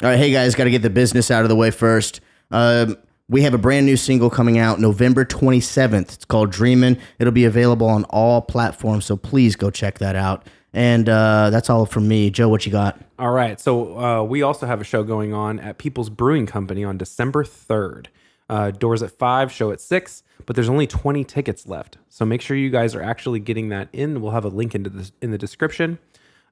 All right, hey guys, got to get the business out of the way first. We have a brand new single coming out November 27th. It's called Dreamin'. It'll be available on all platforms, so please go check that out. And that's all from me. Joe, what you got? All right. So we also have a show going on at People's Brewing Company on December 3rd. Doors at 5, show at 6, but there's only 20 tickets left. So make sure you guys are actually getting that in. We'll have a link in the description.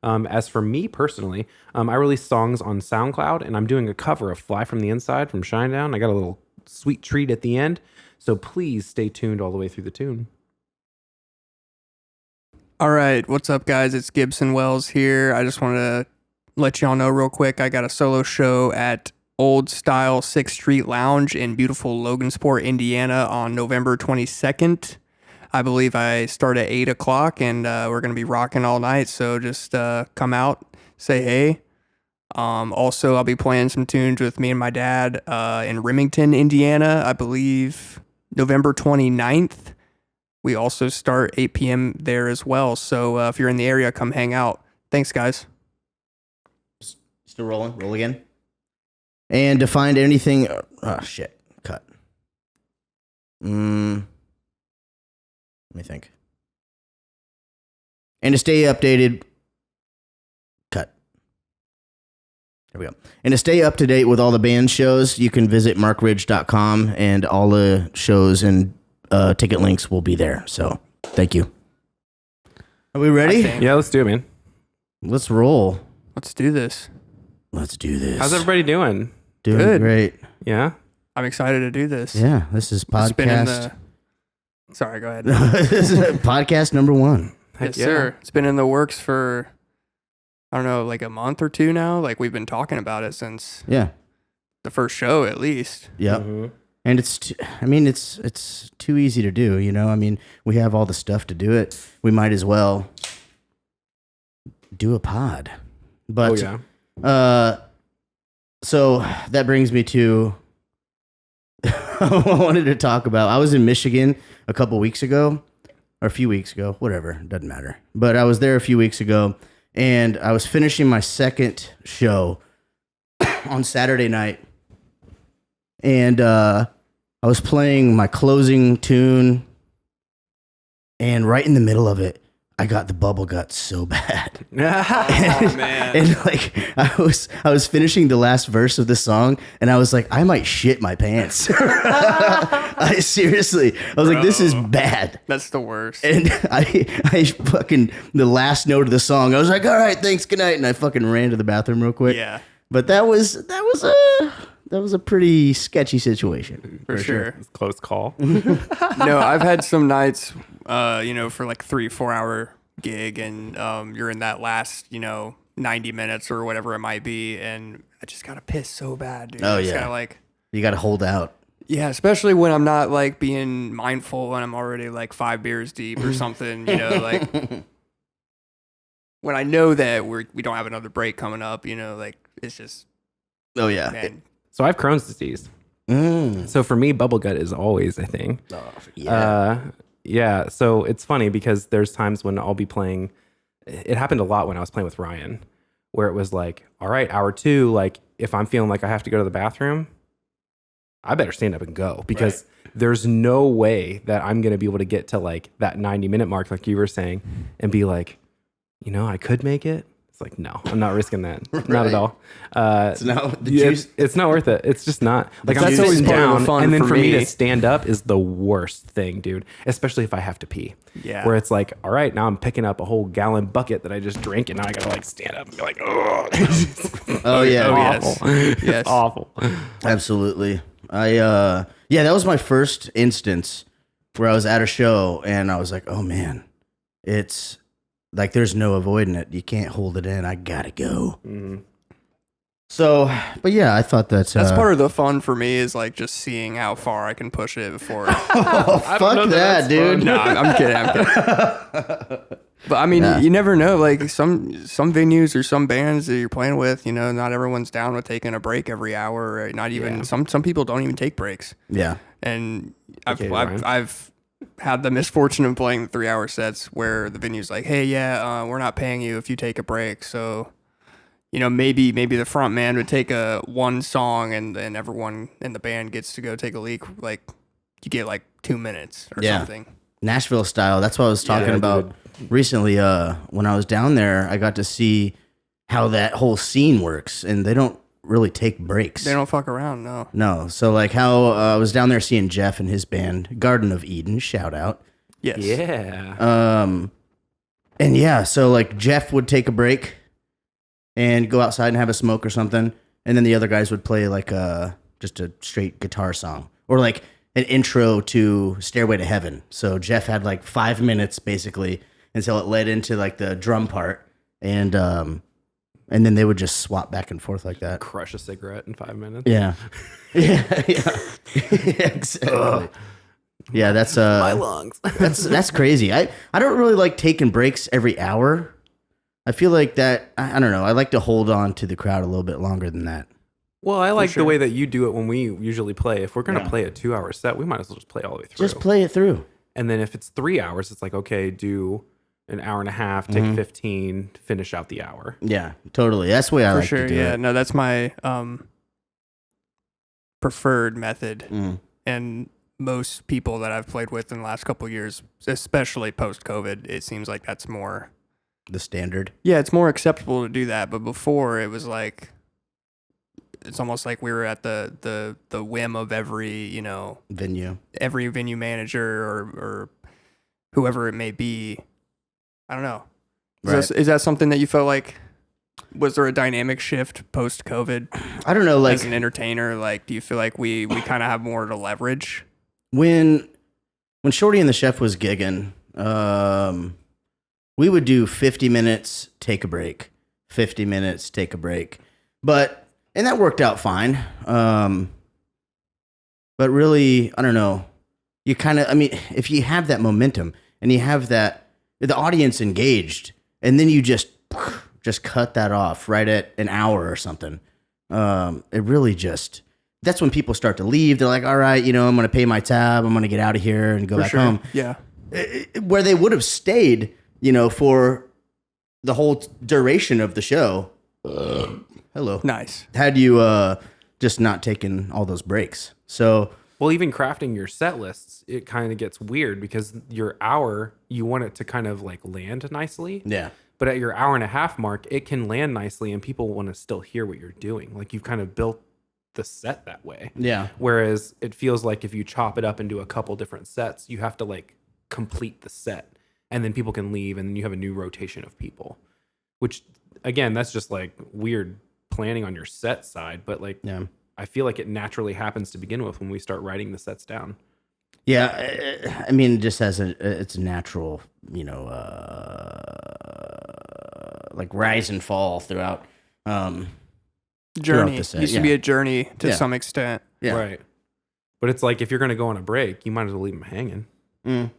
As for me personally, I release songs on SoundCloud, and I'm doing a cover of Fly From the Inside from Shinedown. I got a little sweet treat at the end. So please stay tuned all the way through the tune. All right, what's up, guys? It's Gibson Wells here. I just want to let y'all know real quick, I got a solo show at Old Style 6th Street Lounge in beautiful Logansport, Indiana on November 22nd. I believe I start at 8 o'clock, and we're going to be rocking all night, so just come out, say hey. Also, I'll be playing some tunes with me and my dad in Remington, Indiana, I believe November 29th. We also start 8 p.m. there as well, so if you're in the area, come hang out. Thanks, guys. Still rolling? Roll again. And to find anything... Oh, shit. Cut. Let me think. And to stay updated... Cut. There we go. And to stay up to date with all the band shows, you can visit markridge.com, and all the shows and ticket links will be there. So, thank you. Are we ready? Yeah, let's do it, man. Let's roll. Let's do this. Let's do this. How's everybody doing? Doing Good. great. Yeah? I'm excited to do this. Yeah, this is podcast. Sorry, go ahead. This is podcast number 1. Yes, yeah. sir. It's been in the works for, I don't know, like a month or two now. Like, we've been talking about it since Yeah. the first show, at least. Yep. Mm-hmm. And it's too easy to do, you know? I mean, we have all the stuff to do it. We might as well do a pod. But so that brings me to I wanted to talk about. I was in Michigan a couple weeks ago, or a few weeks ago, whatever, doesn't matter. But I was there a few weeks ago, and I was finishing my second show on Saturday night. And I was playing my closing tune, and right in the middle of it, I got the bubble gut so bad. Oh, man. And like I was finishing the last verse of the song, and I was like, I might shit my pants. I seriously, I was like, this is bad. That's the worst. And I fucking the last note of the song, I was like, all right, thanks, good night, and I fucking ran to the bathroom real quick. Yeah. But that was a pretty sketchy situation. For sure. It's a close call. No, I've had some nights, for like 3-4 hour gig, and you're in that last, 90 minutes or whatever it might be, and I just gotta piss so bad, dude. Oh, I just yeah. gotta, like, You got to hold out. yeah, especially when I'm not like being mindful and I'm already like 5 beers deep or something, like when I know that we don't have another break coming up, like it's just, Oh yeah. man. So I have Crohn's disease. So for me, bubble gut is always a thing. Oh, yeah. Yeah. So it's funny because there's times when I'll be playing. It happened a lot when I was playing with Ryan, where it was like, all right, hour 2, like if I'm feeling like I have to go to the bathroom, I better stand up and go, because there's no way that I'm going to be able to get to like that 90-minute mark, like you were saying, and be like, I could make it. It's like, no, I'm not risking that. Not at all. So now the juice. It's not worth it. It's just not. Like, I'm That's always sitting part of the down, fun and then for for me me. to stand up is the worst thing, dude. Especially if I have to pee. Yeah. Where it's like, all right, now I'm picking up a whole gallon bucket that I just drank, and now I gotta like stand up and be like, oh. Oh yeah. Awful. Yes. It's awful. Absolutely. Yeah, that was my first instance where I was at a show and I was like, oh man, it's like there's no avoiding it. You can't hold it in. I gotta go. Mm-hmm. So, but yeah, I thought that's part of the fun for me is like just seeing how far I can push it before. Oh, fuck that, dude. No, I'm kidding. But I mean, you never know. Like some venues or some bands that you're playing with, not everyone's down with taking a break every hour. Or not even some people don't even take breaks. Yeah. And Ryan. I've had the misfortune of playing 3-hour sets where the venue's like, hey, we're not paying you if you take a break. So, maybe the front man would take one song and then everyone in the band gets to go take a leak. Like you get like 2 minutes or something. Nashville style. That's what I was talking about recently. When I was down there, I got to see how that whole scene works, and they don't really take breaks. They don't fuck around, no. No. So like how I was down there seeing Jeff and his band, Garden of Eden, shout out. Yes. Yeah. And yeah, so like Jeff would take a break and go outside and have a smoke or something, and then the other guys would play like just a straight guitar song or like an intro to Stairway to Heaven. So Jeff had like 5 minutes basically until it led into like the drum part, and then they would just swap back and forth like that. Crush a cigarette in 5 minutes. Yeah. yeah. Exactly. Yeah, that's My lungs. that's crazy. I don't really like taking breaks every hour. I feel like that I don't know. I like to hold on to the crowd a little bit longer than that. Well, I like the way that you do it when we usually play. If we're going to play a 2-hour set, we might as well just play all the way through. Just play it through. And then if it's 3 hours, it's like, okay, do an hour and a half, take 15, finish out the hour. Yeah, totally. That's the way I like to do it. No, that's my preferred method. And most people that I've played with in the last couple of years, especially post-COVID, it seems like that's more the standard. Yeah, it's more acceptable to do that. But before, it was like it's almost like we were at the whim of every venue manager or whoever it may be. I don't know. Is that something that you felt like? Was there a dynamic shift post COVID? I don't know. Like as an entertainer, like do you feel like we kind of have more to leverage? When Shorty and the Chef was gigging, we would do 50 minutes, take a break, 50 minutes, take a break, and that worked out fine. But really, I don't know. You kind of, if you have that momentum and you have the audience engaged, and then you just cut that off right at an hour or something, it really just, that's when people start to leave. They're like, all right, I'm going to pay my tab. I'm going to get out of here and go back home. Yeah. Where they would have stayed, for the whole duration of the show. Hello. Nice. Had you just not taken all those breaks. So, well, even crafting your set lists, it kind of gets weird because your hour, you want it to kind of like land nicely. Yeah. But at your hour and a half mark, it can land nicely and people want to still hear what you're doing. Like you've kind of built the set that way. Yeah. Whereas it feels like if you chop it up into a couple different sets, you have to like complete the set and then people can leave and then you have a new rotation of people, which again, that's just like weird planning on your set side. But like, I feel like it naturally happens to begin with when we start writing the sets down. Yeah. Just as it's a natural, like rise and fall throughout, journey. It used to be a journey to some extent. Yeah. Right. But it's like if you're going to go on a break, you might as well leave them hanging. You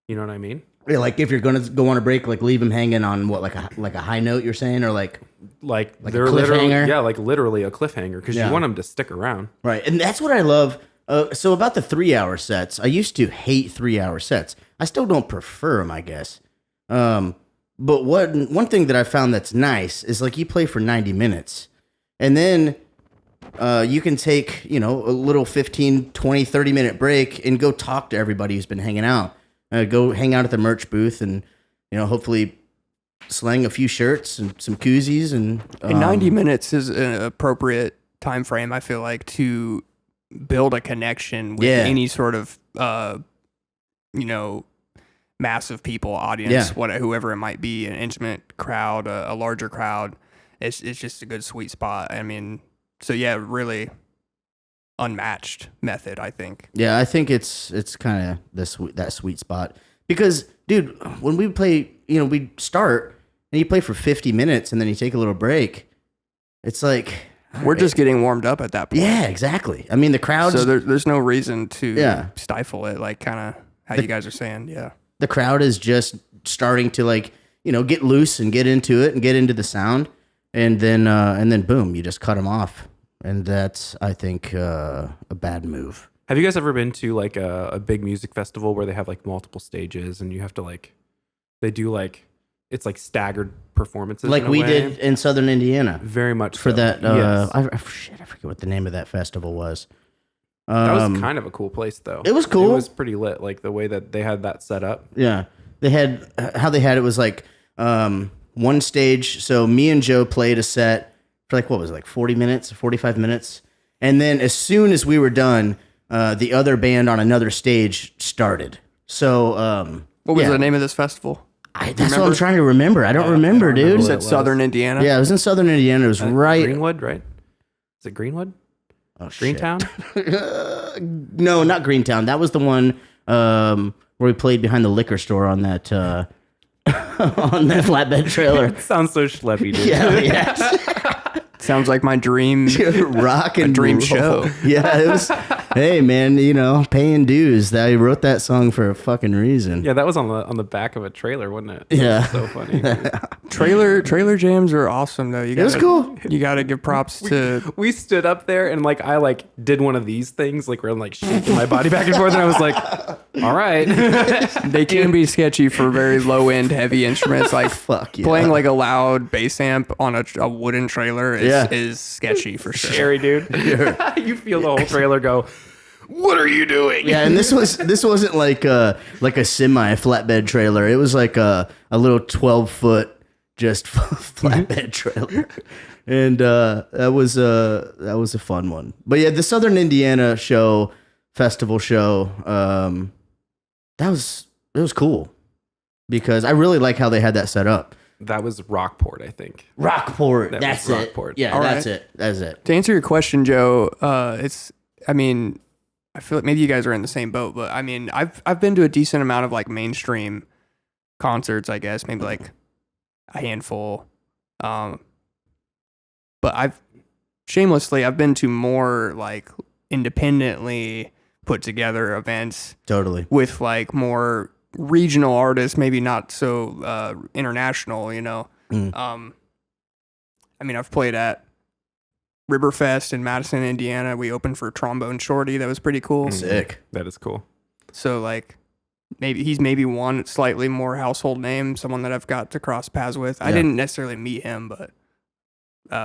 know what I mean? Yeah, like if you're going to go on a break, like leave them hanging on what, like a high note, you're saying, or like they're a cliffhanger? like literally a cliffhanger because you want them to stick around. Right. And that's what I love. So about the 3-hour sets, I used to hate 3-hour sets. I still don't prefer them, I guess. But one thing that I found that's nice is like you play for 90 minutes and then you can take, a little 15, 20, 30-minute break and go talk to everybody who's been hanging out. Go hang out at the merch booth and, hopefully slang a few shirts and some koozies. And 90 minutes is an appropriate time frame, I feel like, to build a connection with any sort of, massive people, audience, whoever it might be, an intimate crowd, a larger crowd. It's just a good sweet spot. Really unmatched method, I think. Yeah, I think it's kind of that sweet spot because, dude, when we play, we start and you play for 50 minutes and then you take a little break. It's like we're just getting warmed up at that point. Yeah, exactly. The crowd. So there's no reason to stifle it, like kind of how you guys are saying. Yeah, the crowd is just starting to get loose and get into it and get into the sound, and then boom, you just cut them off. And that's, I think, a bad move. Have you guys ever been to like a big music festival where they have like multiple stages and you have to they do it's like staggered performances, like in a we way. did in Southern Indiana Very much for so. that. Yes. I forget what the name of that festival was. That was kind of a cool place, though. It was cool. It was pretty lit, like the way that they had that set up. Yeah, they had how they had it was like one stage. So me and Joe played a set for like what was it, like 40 minutes, 45 minutes, and then as soon as we were done, the other band on another stage started. So What was the name of this festival? that's what I'm trying to remember. I don't remember, dude. You what said it was. Southern Indiana? Yeah, it was in Southern Indiana. It was right. Greenwood, right? Is it Greenwood? Oh, shit. Greentown? No, not Greentown. That was the one where we played behind the liquor store on that on that flatbed trailer. Sounds so schleppy, dude. Yeah. Sounds like my dream. Rock and dream roll. show. Yeah, it was. Hey, man, paying dues. I wrote that song for a fucking reason. Yeah, that was on the back of a trailer, wasn't it? Yeah. That was so funny. Trailer jams are awesome though. It was cool. You gotta give props to. We stood up there and I did one of these things, like where I'm like shaking my body back and forth, and I was like, all right. They can be sketchy for very low end heavy instruments. Like Fuck yeah. playing like a loud bass amp on a wooden trailer Yeah. is sketchy for sure. Scary, dude. You feel the whole trailer go, what are you doing? Yeah, and this wasn't like a semi flatbed trailer. It was like a little 12-foot just flatbed trailer, and that was a fun one. But yeah, the Southern Indiana festival show, it was cool because I really like how they had that set up. That was Rockport, I think. Rockport, That that's was it. Rockport. Yeah, All that's right. it. That's it. To answer your question, Joe, I feel like maybe you guys are in the same boat, but I mean, I've been to a decent amount of like mainstream concerts, I guess, maybe like a handful. But I've been to more like independently put together events Totally. with like more regional artists, maybe not so international, I've played at Riverfest in Madison, Indiana. We opened for Trombone Shorty. That was pretty cool. Sick. That is cool. So like he's maybe one slightly more household name, someone that I've got to cross paths with. I Yeah. didn't necessarily meet him, but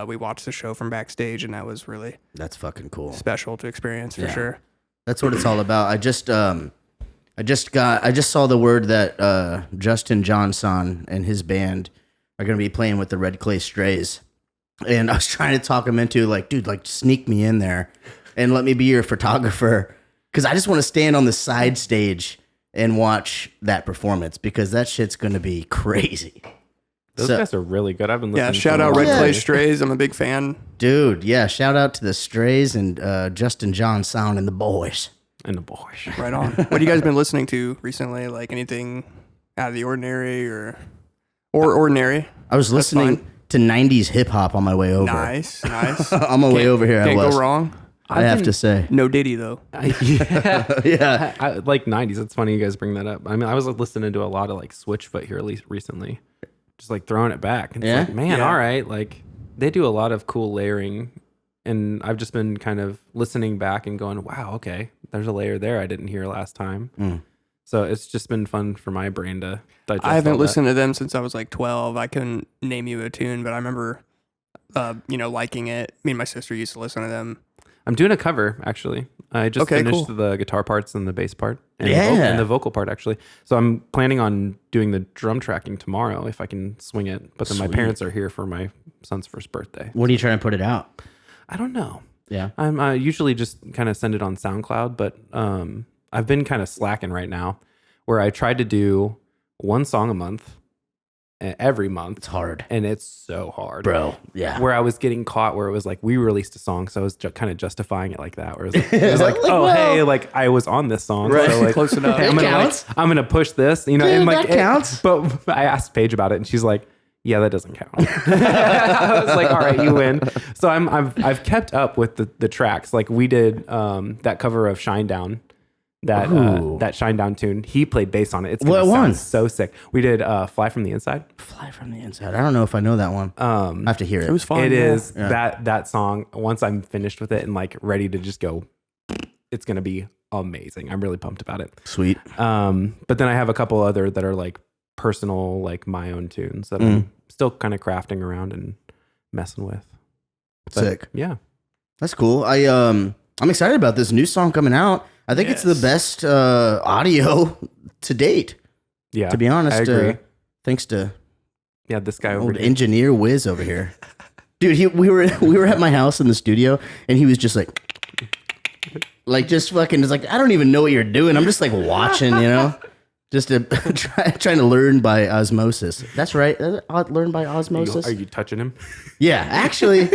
we watched the show from backstage, and that was really That's fucking cool. special to experience for Yeah. sure. That's what it's all about. I just saw the word that Justin Johnson and his band are going to be playing with the Red Clay Strays. And I was trying to talk him into like, dude, like sneak me in there and let me be your photographer. Cause I just want to stand on the side stage and watch that performance because that shit's going to be crazy. Those guys are really good. I've been listening. Yeah, to shout them out a Red lot. Clay Strays. I'm a big fan. Dude, yeah. Shout out to the Strays and Justin Johnson and the boys. And the boys. Right on. What have you guys been listening to recently? Like anything out of the ordinary or ordinary? I was listening fine. to 90s hip hop on my way over. Nice. On my way over here, I Can't was. go wrong. I have to say. No Diddy though. Yeah. Yeah. I like 90s. It's funny you guys bring that up. I mean, I was listening to a lot of like Switchfoot here at least recently. Just like throwing it back. And it's Yeah? like, man, Yeah. all right. Like they do a lot of cool layering. And I've just been kind of listening back and going, wow, okay, there's a layer there I didn't hear last time. Mm. So it's just been fun for my brain to digest. I haven't all that. listened to them since I was like 12. I couldn't name you a tune, but I remember, liking it. Me and my sister used to listen to them. I'm doing a cover actually. I just Okay, finished cool. the guitar parts and the bass part and, Yeah. the vocal part actually. So I'm planning on doing the drum tracking tomorrow if I can swing it. But then my Sweet. parents are here for my son's first birthday. What are you trying to put it out? I don't know. Yeah. I'm usually just kind of send it on SoundCloud, but I've been kind of slacking right now where I tried to do one song a month every month. It's hard. And it's so hard. Bro. Yeah. Where I was getting caught where it was like, we released a song. So I was kind of justifying it like that. Where it was like, oh, well, hey, like I was on this song. Right. So like, Close enough. hey, It counts. I'm going to push this, and Dude, like, that counts. But I asked Paige about it and she's like, yeah, that doesn't count. I was like, all right, you win. So I've kept up with the tracks. Like we did that cover of Shine Down, that Shine Down tune. He played bass on it. It's What gonna one? sound so sick. We did Fly from the Inside. Fly from the inside. I don't know if I know that one. I have to hear it. It was fun. It yeah. is that song. Once I'm finished with it and like ready to just go, it's gonna be amazing. I'm really pumped about it. Sweet. But then I have a couple other that are like personal, like my own tunes that I'm still kind of crafting around and messing with. But, Sick. Yeah. That's cool. I'm excited about this new song coming out. I think it's the best audio to date. Yeah. To be honest, I agree. Thanks to This guy over old here. engineer Wiz over here. Dude, we were at my house in the studio, and he was just like just fucking. It's like I don't even know what you're doing. I'm just like watching, just to trying to learn by osmosis. That's right. Learn by osmosis. Are you touching him? Yeah, actually.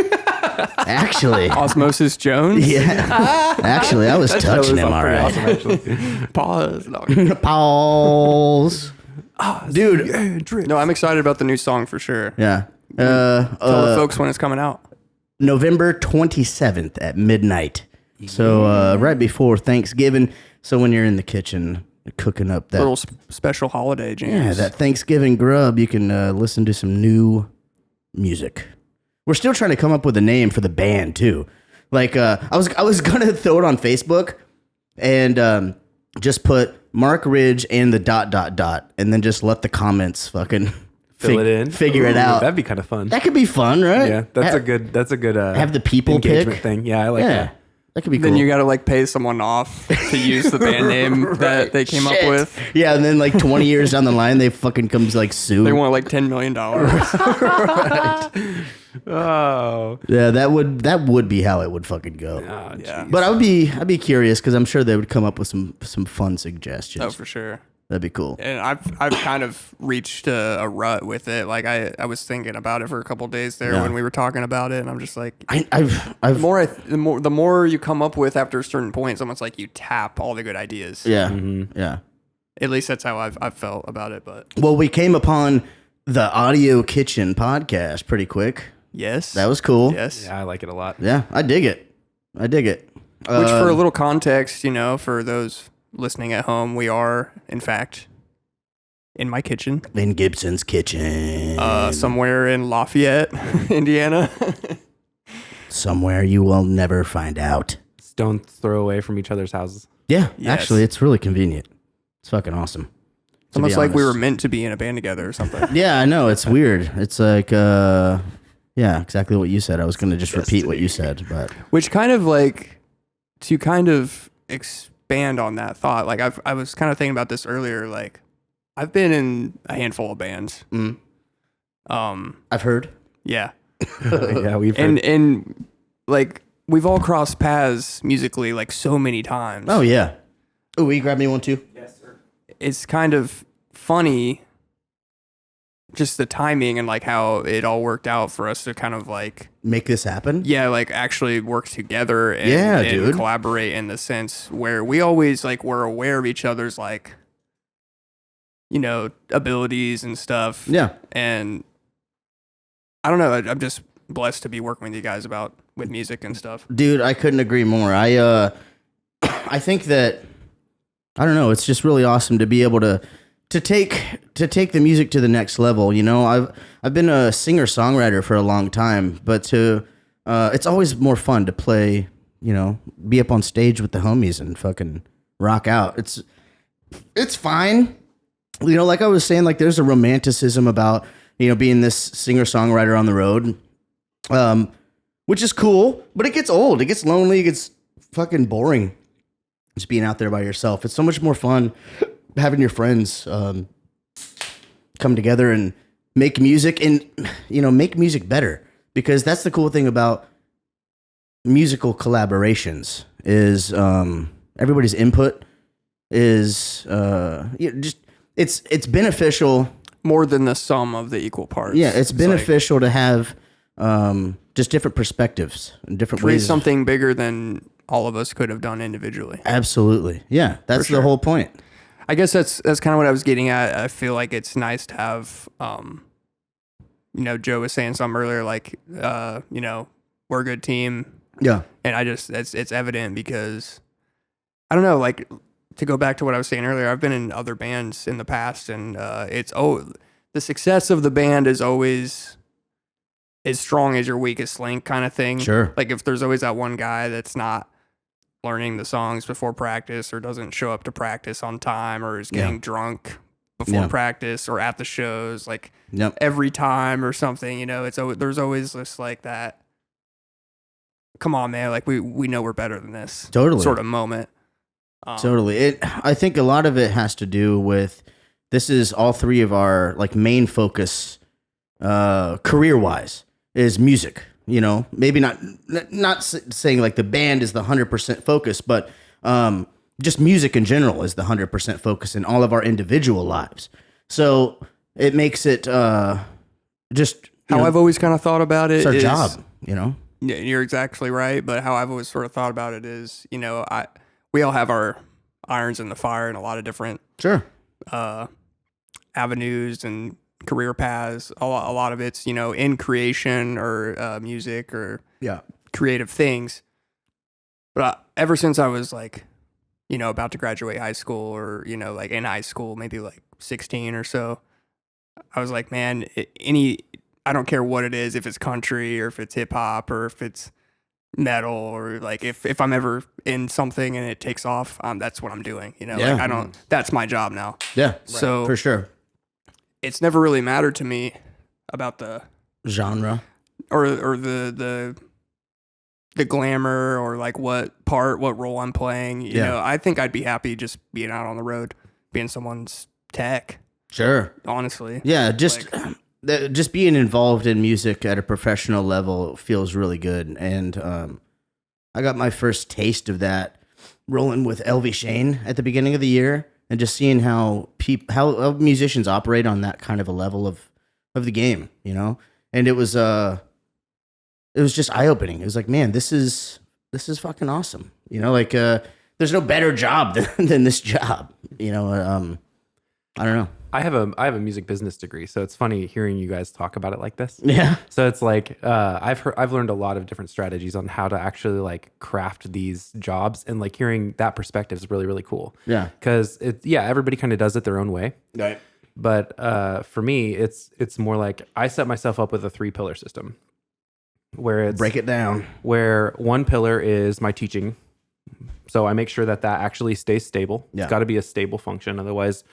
Osmosis Jones. Yeah. Actually, I was touching him. All right. Awesome, actually. Pause. No. Pause. Dude. No, I'm excited about the new song for sure. Yeah. Tell the folks when it's coming out. November 27th at midnight. So right before Thanksgiving. So when you're in the kitchen cooking up that Little special holiday jams. that Thanksgiving grub, you can listen to some new music. We're still trying to come up with a name for the band too. Like I was gonna throw it on Facebook and just put Marc Ridge and the ... and then just let the comments fucking Fill it in. figure it out. That'd be kind of fun. That could be fun, right? Yeah, that's a good have the people engagement pick thing. Yeah, I like that. That could be cool. Then you got to like pay someone off to use the band name that they came up Shit. with. Yeah, and then like 20 years down the line, they fucking comes like sue. They want like $10 million. Oh. Yeah, that would be how it would fucking go. Yeah. But I'd be curious because I'm sure they would come up with some fun suggestions. Oh, for sure. That'd be cool. And I've kind of reached a rut with it. Like I was thinking about it for a couple days there when we were talking about it, and I'm just like, I've the more you come up with after a certain point, it's almost like you tap all the good ideas. yeah yeah. At least that's how I've felt about it. But Well, we came upon the Audio Kitchen podcast pretty quick. yes, That was cool. yes. Yeah, I like it a lot. Yeah, I dig it. Which, for a little context, for those listening at home, we are in fact in my kitchen, In Gibson's kitchen. somewhere in Lafayette, Indiana. Somewhere you will never find out. Stones throw away from each other's houses. Yeah, Yes. actually, it's really convenient. It's fucking awesome. It's almost like we were honest. meant to be in a band together or something. Yeah, I know. It's weird. It's like, yeah, exactly what you said. I was going to just repeat what you said, but Which kind of like to kind of expand on that thought. Like I was kind of thinking about this earlier. Like I've been in a handful of bands. I've heard. Yeah, Yeah, we've heard. and like we've all crossed paths musically like so many times. Oh, yeah. Oh, will you grab me one too? It's kind of funny, just the timing and like how it all worked out for us to kind of like Make this happen? like actually work together and, Yeah, and dude. collaborate in the sense where we always like were aware of each other's like abilities and stuff. Yeah. And I don't know, I'm just blessed to be working with you guys with music and stuff. Dude, I couldn't agree more. I think that, I don't know, it's just really awesome to be able to take the music to the next level. I've been a singer-songwriter for a long time, but it's always more fun to play, be up on stage with the homies and fucking rock out. It's fine. Like I was saying, like there's a romanticism about, being this singer-songwriter on the road, which is cool, but it gets old. It gets lonely. It gets fucking boring just being out there by yourself. It's so much more fun having your friends come together and make music and, make music better, because that's the cool thing about musical collaborations is everybody's input is it's beneficial. More than the sum of the equal parts. Yeah, it's beneficial to have just different perspectives and different create ways. something bigger than all of us could have done individually. Absolutely. Yeah, that's the whole point. I guess that's kind of what I was getting at. I feel like it's nice to have, Joe was saying something earlier, like, we're a good team. Yeah. And it's evident because, I don't know, like, to go back to what I was saying earlier, I've been in other bands in the past, and the success of the band is always as strong as your weakest link kind of thing. Sure. Like, if there's always that one guy that's not learning the songs before practice or doesn't show up to practice on time or is getting drunk before practice or at the shows, like Yep. every time or something, you know, there's always this like that, come on, man, like we know we're better than this Totally. sort of moment. Totally. I think a lot of it has to do with, this is all three of our like main focus, career wise, is music. You know, maybe not saying like the band is the 100% focus, but just music in general is the 100% focus in all of our individual lives. So it makes it just How I've always kind of thought about it it's our is, job. You know. Yeah, you're exactly right. But how I've always sort of thought about it is, you know, we all have our irons in the fire in a lot of different Sure. avenues and career paths. A lot of it's, you know, in creation or music or Yeah. creative things. But ever since I was like, you know, about to graduate high school or, you know, like in high school, maybe like 16 or so, I was like, man, I don't care what it is, if it's country or if it's hip hop or if it's metal or like if I'm ever in something and it takes off, that's what I'm doing. You know, Yeah. like that's my job now. Yeah. So for sure. it's never really mattered to me about the Genre. or the glamour or like what role I'm playing. You know, I think I'd be happy just being out on the road, being someone's tech. Sure. Honestly. Yeah. Just being involved in music at a professional level feels really good. And I got my first taste of that rolling with LV Shane at the beginning of the year, and just seeing how musicians operate on that kind of a level of the game, you know? And it was just eye-opening. It was like, man, this is fucking awesome. You know, like there's no better job than this job, you know? I don't know. I have a music business degree, so it's funny hearing you guys talk about it like this. Yeah. So it's like I've learned a lot of different strategies on how to actually like craft these jobs, and like hearing that perspective is really, really cool. Yeah. Because everybody kind of does it their own way. Right. But for me, it's more like I set myself up with a 3-pillar system, where it's Break it down. where one pillar is my teaching. So I make sure that actually stays stable. Yeah. It's got to be a stable function. Otherwise,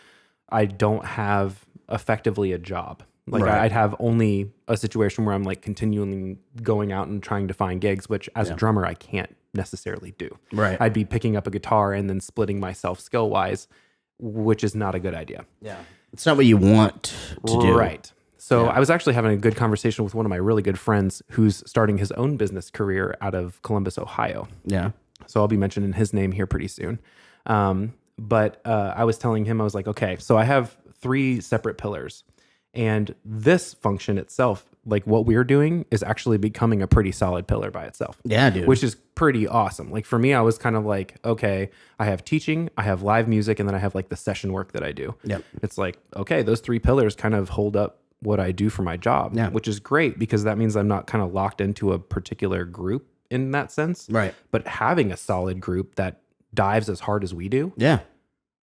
I don't have effectively a job. Like Right. I'd have only a situation where I'm like continually going out and trying to find gigs, which as a drummer, I can't necessarily do. Right. I'd be picking up a guitar and then splitting myself skill wise, which is not a good idea. Yeah. It's not what you want to do. Right. So I was actually having a good conversation with one of my really good friends who's starting his own business career out of Columbus, Ohio. Yeah. So I'll be mentioning his name here pretty soon. But I was telling him, I was like, okay, so I have 3 separate pillars, and this function itself, like what we're doing, is actually becoming a pretty solid pillar by itself. Yeah, dude. Which is pretty awesome. Like for me, I was kind of like, okay, I have teaching, I have live music, and then I have like the session work that I do. Yep. It's like, okay, those 3 pillars kind of hold up what I do for my job, which is great because that means I'm not kind of locked into a particular group in that sense. Right. But having a solid group that dives as hard as we do, Yeah.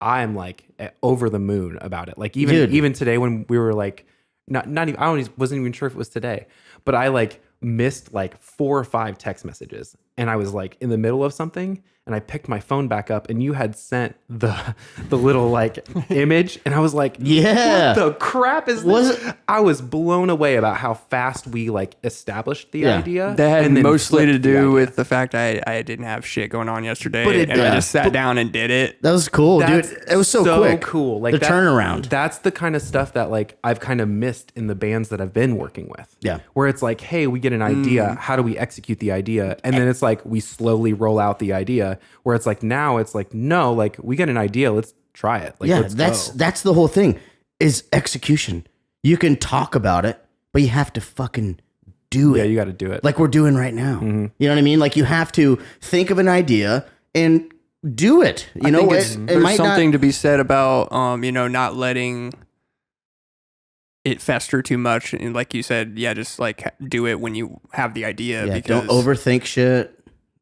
I'm like over the moon about it. Like even today when we were like, not even, wasn't even sure if it was today, but I like missed like 4 or 5 text messages, and I was like in the middle of something, and I picked my phone back up, and you had sent the little like image, and I was like, Yeah. what the crap is this? I was blown away about how fast we like established the idea. That had and then mostly to flipped the do idea. with the fact I didn't have shit going on yesterday, But it and I did. just sat down and did it. That was cool, That's dude. It was so quick. cool. Like the turnaround. That's the kind of stuff that like I've kind of missed in the bands that I've been working with. Yeah. Where it's like, hey, we get an idea. How do we execute the idea? And then it's like we slowly roll out the idea. Where it's like now it's like, no, like we get an idea. Let's try it. Like, Yeah, let's go. that's the whole thing is execution. You can talk about it, but you have to fucking do it. Yeah, you got to do it. Like we're doing right now. You know what I mean? Like you have to think of an idea and do it. You know, it There's might something not. to be said about you know, not letting it fester too much, and like you said, just like do it when you have the idea. Yeah, because don't overthink shit.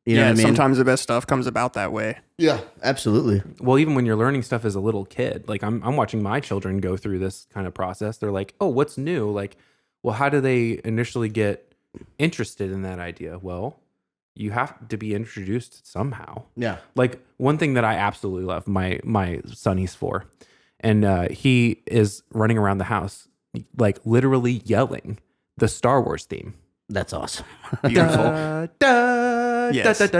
You know what I mean? sometimes the best stuff comes about that way. Yeah, absolutely. Well, even when you're learning stuff as a little kid, like I'm watching my children go through this kind of process. They're like, oh, what's new? Like, well, how do they initially get interested in that idea? Well, you have to be introduced somehow. Yeah. Like one thing that I absolutely love, my son, he's 4, and he is running around the house, like literally yelling the Star Wars theme. That's awesome. Beautiful. Yes. It's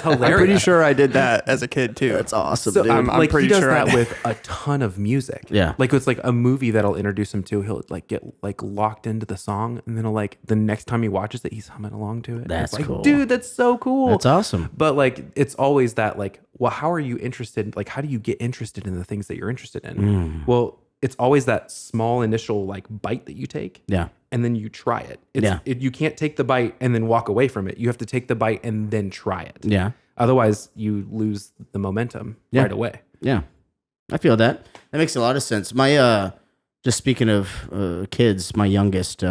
hilarious. I'm pretty sure I did that as a kid too. That's awesome, So dude. I'm like pretty he does sure I that did. with a ton of music. Yeah. Like it's like a movie that'll introduce him to. He'll like get like locked into the song, and then he'll like the next time he watches it, he's humming along to it. That's it's like, cool. dude, that's so cool. That's awesome. But like it's always that like, well, how are you interested? Like, how do you get interested in the things that you're interested in? Well, it's always that small initial like bite that you take. Yeah. And then you try it. Yeah. You can't take the bite and then walk away from it. You have to take the bite and then try it. Yeah. Otherwise, you lose the momentum right away. Yeah. I feel that. That makes a lot of sense. My just speaking of kids, my youngest,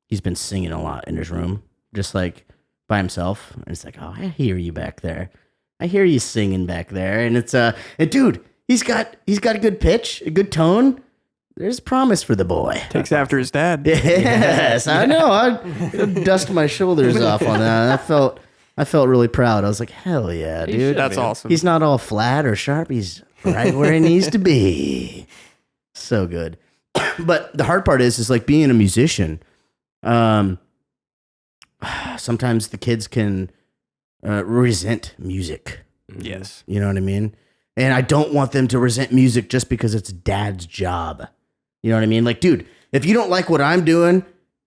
he's been singing a lot in his room, just like by himself. And it's like, oh, I hear you back there. I hear you singing back there. And it's and dude, he's got a good pitch, a good tone. There's promise for the boy. Takes after his dad. Yes, I know. I dust my shoulders off on that. I felt really proud. I was like, hell yeah, dude. That's awesome. He's not all flat or sharp. He's right where he needs to be. So good. But the hard part is like being a musician. Sometimes the kids can resent music. Yes. You know what I mean? And I don't want them to resent music just because it's dad's job. You know what I mean? Like, dude, if you don't like what I'm doing,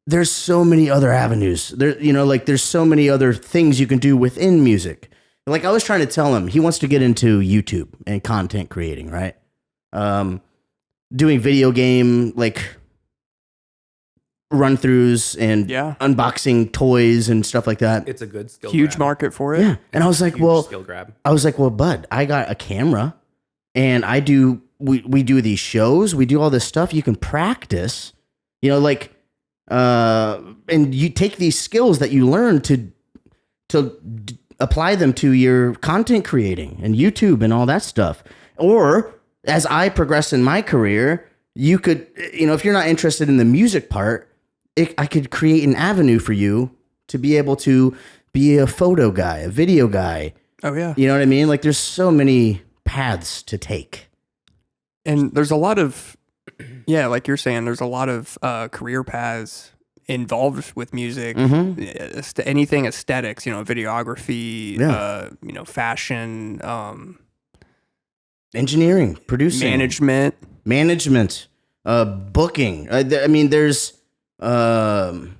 there's so many other avenues. There's so many other things you can do within music. Like I was trying to tell him, he wants to get into YouTube and content creating, right? Doing video game like run-throughs and unboxing toys and stuff like that. It's a good skill. Huge grab. market for it. Yeah. And I was like, Huge skill grab. bud, I got a camera and we do these shows, we do all this stuff. You can practice, and you take these skills that you learn to apply them to your content creating and YouTube and all that stuff. Or as I progress in my career, you could, if you're not interested in the music part, I could create an avenue for you to be able to be a photo guy, a video guy. Oh yeah. You know what I mean? Like there's so many paths to take. And there's a lot of, like you're saying, there's a lot of career paths involved with music. Anything aesthetics, videography, fashion, engineering, producing, management, booking. There's, and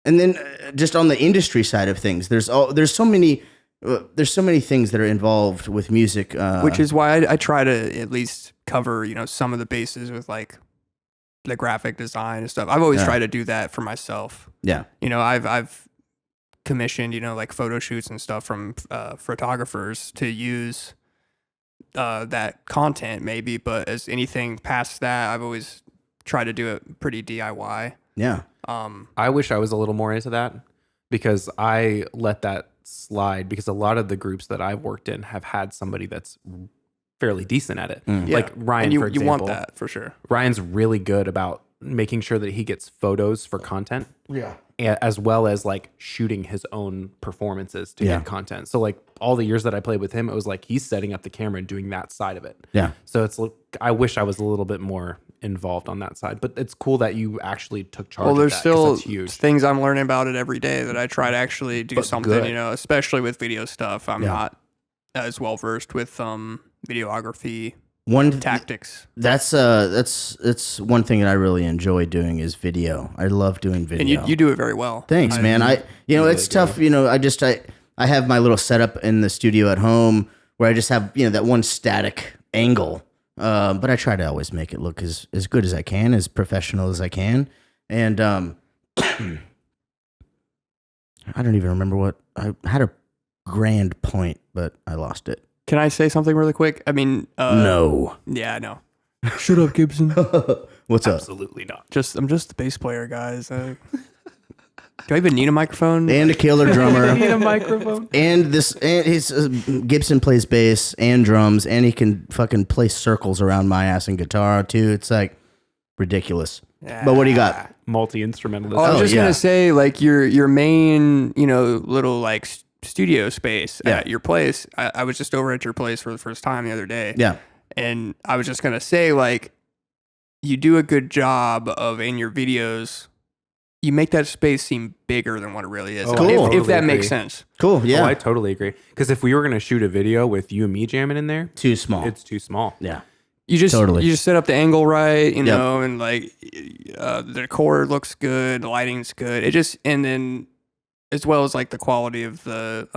then just on the industry side of things, there's so many things that are involved with music, which is why I try to at least cover, some of the bases with like the graphic design and stuff. I've always tried to do that for myself. Yeah. I've commissioned, like photo shoots and stuff from photographers to use that content maybe, but as anything past that, I've always tried to do it pretty DIY. Yeah. I wish I was a little more into that because I let that slide because a lot of the groups that I've worked in have had somebody that's fairly decent at it. Like Ryan, and for example. You want that for sure. Ryan's really good about making sure that he gets photos for content. Yeah. As well as like shooting his own performances to get content. So like all the years that I played with him, it was like he's setting up the camera and doing that side of it. Yeah. So it's I wish I was a little bit more involved on that side, but it's cool that you actually took charge. Well, there's of that, still that's huge. things I'm learning about it every day that I try to actually do something, good. Especially with video stuff. I'm not as well versed with videography. Tactics. That's one thing that I really enjoy doing is video. I love doing video. And you do it very well. Thanks, man. It's tough. I have my little setup in the studio at home where I just have, that one static angle. But I try to always make it look as good as I can, as professional as I can. And I don't even remember what I had a grand point, but I lost it. Can I say something really quick? No. Yeah, I know. Shut up, Gibson. What's up? Absolutely not. I'm just the bass player, guys. Do I even need a microphone? And a killer drummer. Need a microphone. And his Gibson plays bass and drums, and he can fucking play circles around my ass and guitar too. It's like ridiculous. Yeah. But what do you got? Multi-instrumentalist. Oh, I was just gonna say, like your main, little like studio space at your place. I was just over at your place for the first time the other day. Yeah. And I was just gonna say, like, you do a good job of in your videos, you make that space seem bigger than what it really is. Oh, Cool. If totally that agree. makes sense. Cool. Yeah. Oh, I totally agree. Because if we were gonna shoot a video with you and me jamming in there, Too small. it's too small. Yeah. You just Totally. you just set up the angle right, you Yep. know, and like the decor looks good, the lighting's good. It just and then as well as like the quality of the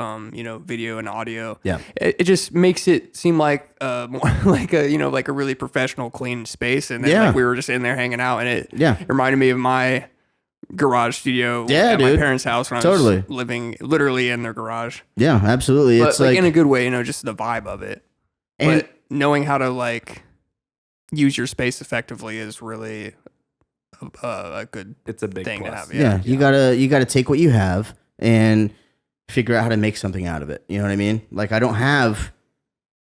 video and audio. Yeah. It just makes it seem like more like a like a really professional, clean space. And then Yeah. like we were just in there hanging out, and it Yeah. reminded me of my garage studio Yeah, at my dude. parents' house when I Totally. was living literally in their garage. Yeah. Absolutely. But It's like like, in a good way, just the vibe of it. and But knowing how to like use your space effectively is really a good It's a big thing to plus. have. yeah, you gotta take what you have and figure out how to make something out of it. You know what I mean? Like I don't have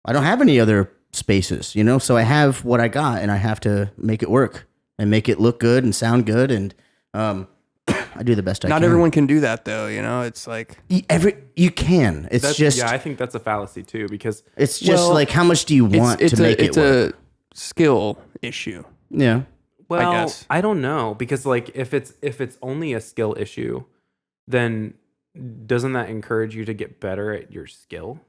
any other spaces, so I have what I got and I have to make it work and make it look good and sound good. And I do the best I can. Not everyone can do that though. It's like You can. It's just, I think that's a fallacy too, because it's just Well, like, how much do you want to make it work? a skill issue. Yeah. well, guess. I don't know, because like if it's only a skill issue, then doesn't that encourage you to get better at your skill?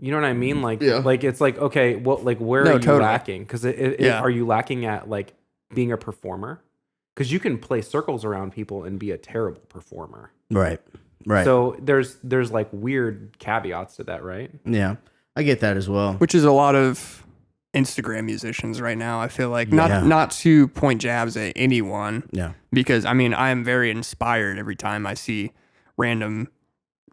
You know what I mean? Like, Yeah. like it's like, okay, well, like where No, are you totally. lacking? Because Yeah. are you lacking at like being a performer? Because you can play circles around people and be a terrible performer. Right. Right. So there's like weird caveats to that, right? yeah, I get that as well. Which is a lot of Instagram musicians right now. I feel like Yeah. not to point jabs at anyone, Yeah. because I mean I am very inspired every time I see random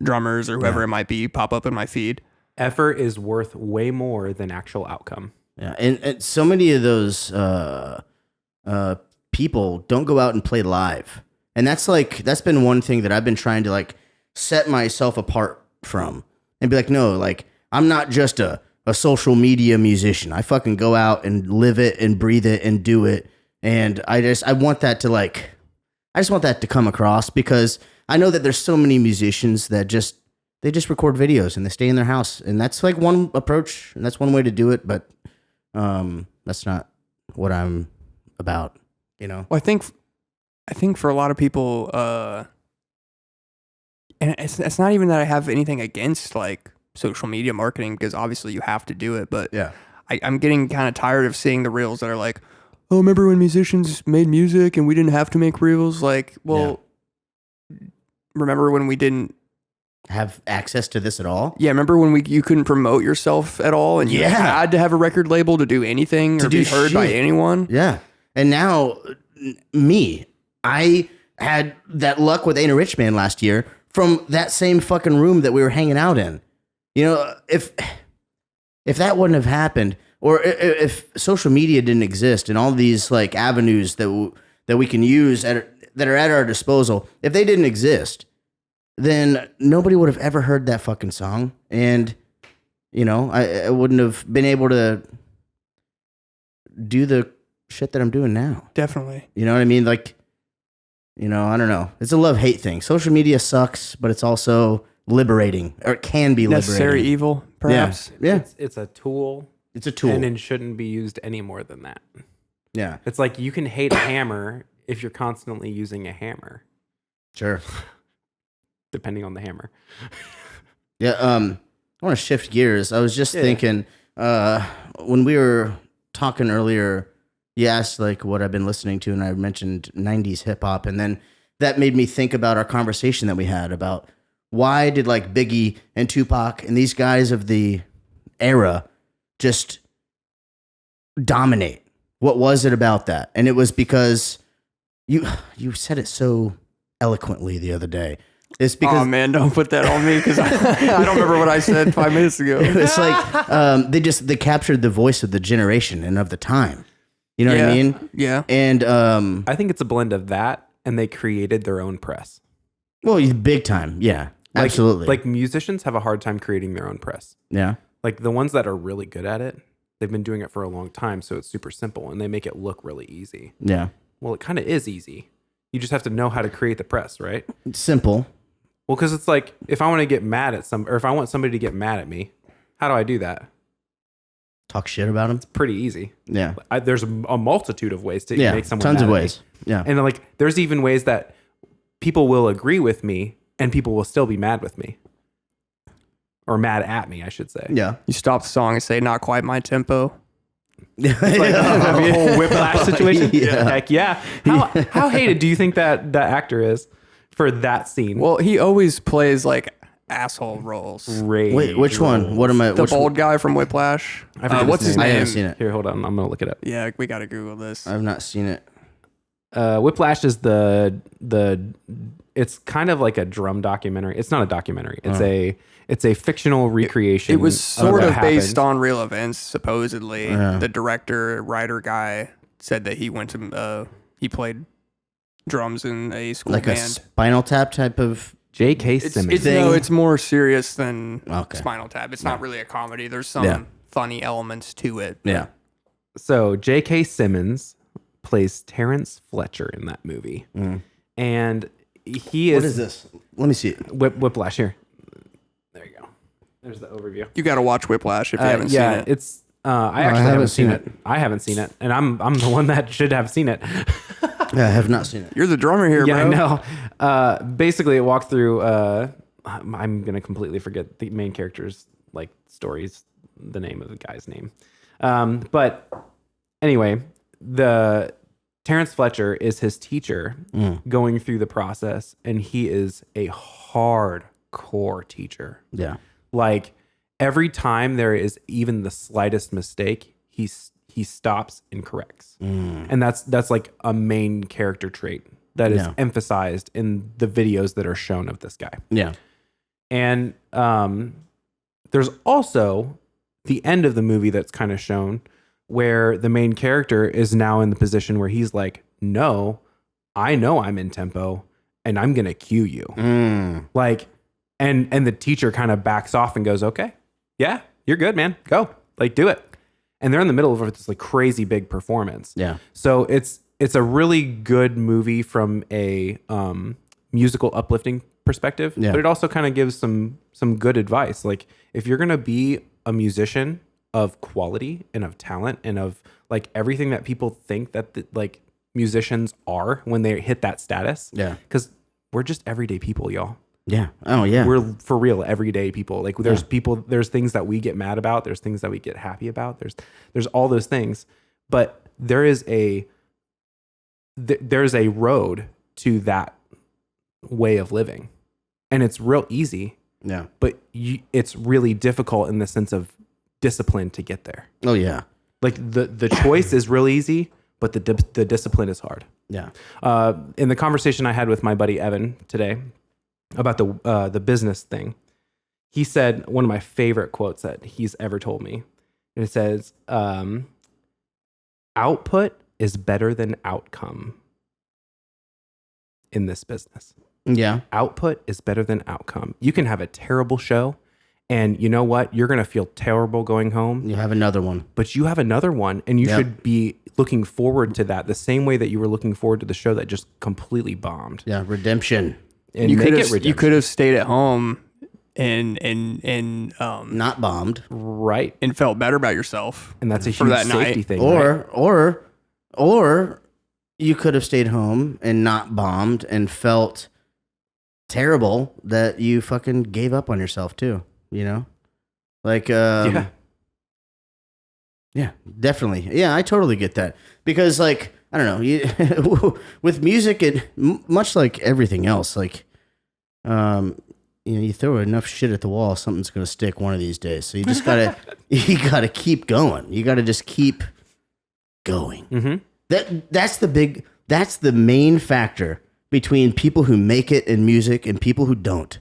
drummers or whoever Yeah. it might be pop up in my feed. Effort is worth way more than actual outcome. Yeah, and so many of those people don't go out and play live, and that's been one thing that I've been trying to like set myself apart from, and be like, no, like I'm not just a social media musician. I fucking go out and live it and breathe it and do it, and I want that to like, I just want that to come across, because I know that there's so many musicians that they just record videos and they stay in their house, and that's like one approach and that's one way to do it, but that's not what I'm about, Well, I think for a lot of people, and it's not even that I have anything against like social media marketing, because obviously you have to do it, but Yeah. I'm getting kind of tired of seeing the reels that are like, oh, remember when musicians made music and we didn't have to make reels? Like, well, remember when we didn't? Have access to this at all? Yeah, remember when you couldn't promote yourself at all, and you Yeah. had to have a record label to do anything To or be do heard by shit. anyone? Yeah. And now I had that luck with Ain't a Rich Man last year from that same fucking room that we were hanging out in. If that wouldn't have happened, or if social media didn't exist and all these like avenues that we can use that are at our disposal, if they didn't exist, then nobody would have ever heard that fucking song. And, I wouldn't have been able to do the shit that I'm doing now. Definitely. You know what I mean? Like, I don't know. It's a love-hate thing. Social media sucks, but it's also liberating, or it can be Necessary liberating. evil, perhaps. Yeah. It's a tool, It's a tool. and it shouldn't be used any more than that. Yeah. It's like you can hate a hammer if you're constantly using a hammer, Sure. depending on the hammer. Yeah. I want to shift gears. I was just thinking, when we were talking earlier, you asked like what I've been listening to, and I mentioned 90s hip hop, and then that made me think about our conversation that we had about why did like Biggie and Tupac and these guys of the era just dominate? What was it about that? And it was because you said it so eloquently the other day. It's because Oh man, don't put that on me, because I don't remember what I said 5 minutes ago. it's like they captured the voice of the generation and of the time. You know what I mean? Yeah. And I think it's a blend of that, and they created their own press. well, big time. Yeah, Like- absolutely. Like musicians have a hard time creating their own press. yeah, Like the ones that are really good at it, they've been doing it for a long time, so it's super simple, and they make it look really easy. yeah. Well, it kind of is easy. You just have to know how to create the press, right? It's simple. Well, because it's like if I want to get mad at or if I want somebody to get mad at me, how do I do that? talk shit about him. Pretty easy. Yeah. There's a multitude of ways to Yeah. make someone Tons mad of at ways. me. Yeah. And then, like, there's even ways that people will agree with me and people will still be mad with me. Or mad at me, I should say. Yeah. You stop the song and say, "Not quite my tempo." Like a whole whiplash situation. Yeah. Heck yeah. How hated do you think that actor is for that scene? Well, he always plays like asshole roles. Rage Wait, which one? roles. What am I? The which bald guy from Whiplash. I forget What's his name. I name? haven't seen it. Here, hold on. I'm gonna look it up. Yeah, we gotta Google this. I've not seen it. Whiplash is the it's kind of like a drum documentary. It's not a documentary. It's a fictional recreation. It was sort what of based happened. on real events, supposedly. Yeah. The director, writer guy said that he went to he played drums in a school Like a band. Spinal Tap type of. J.K. It's, Simmons. no, it's more serious than Okay. Spinal Tap. It's not really a comedy. There's some Yeah. funny elements to it. Yeah. So J.K. Simmons plays Terrence Fletcher in that movie, and he is. What is this? Let me see it. Whiplash here. There you go. There's the overview. You got to watch Whiplash if you haven't seen it. It's. I actually haven't haven't seen seen it. I haven't seen it, and I'm the one that should have seen it. Yeah, I have not seen it. You're the drummer here, Yeah, bro. I know. Basically, it walked through. I'm gonna completely forget the main character's like stories, the name of the guy's name. But anyway, the Terrence Fletcher is his teacher going through the process, and he is a hardcore teacher. Yeah. Like every time there is even the slightest mistake, he stops and corrects. And that's like a main character trait that is Yeah. emphasized in the videos that are shown of this guy. Yeah. And there's also the end of the movie that's kind of shown where the main character is now in the position where he's like, no, I know I'm in tempo and I'm going to cue you. Like, and the teacher kind of backs off and goes, okay, yeah, you're good, man. Go, like, do it. And they're in the middle of this like crazy big performance. Yeah. So it's a really good movie from a musical uplifting perspective, Yeah. but it also kind of gives some good advice. Like if you're going to be a musician of quality and of talent and of like everything that people think that like musicians are when they hit that status. Yeah. Because we're just everyday people, y'all. Yeah. Oh, yeah. We're for real everyday people. Like there's people, there's things that we get mad about. There's things that we get happy about. There's all those things, but there's a road to that way of living, and it's real easy. Yeah. But it's really difficult in the sense of discipline to get there. Oh, yeah. Like the choice is real easy, but the discipline is hard. Yeah. In the conversation I had with my buddy Evan today about the business thing, he said one of my favorite quotes that he's ever told me. And it says, output is better than outcome in this business. Yeah. Output is better than outcome. You can have a terrible show, and you know what? You're going to feel terrible going home. You have another one. But you have another one, and you Yep. should be looking forward to that the same way that you were looking forward to the show that just completely bombed. Yeah. Redemption. And You make could it have redemption. you could have stayed at home and Not bombed. Right. and felt better about yourself. And that's a For huge that safety night. thing. right? Or you could have stayed home and not bombed and felt terrible that you fucking gave up on yourself too, you know? Like Yeah. yeah, definitely. Yeah, I totally get that. Because like, I don't know, you, with music and much like everything else, like you know, you throw enough shit at the wall, something's going to stick one of these days. So you just got to you got to keep going. You got to just keep going. Mm-hmm. That's the main factor between people who make it in music and people who don't.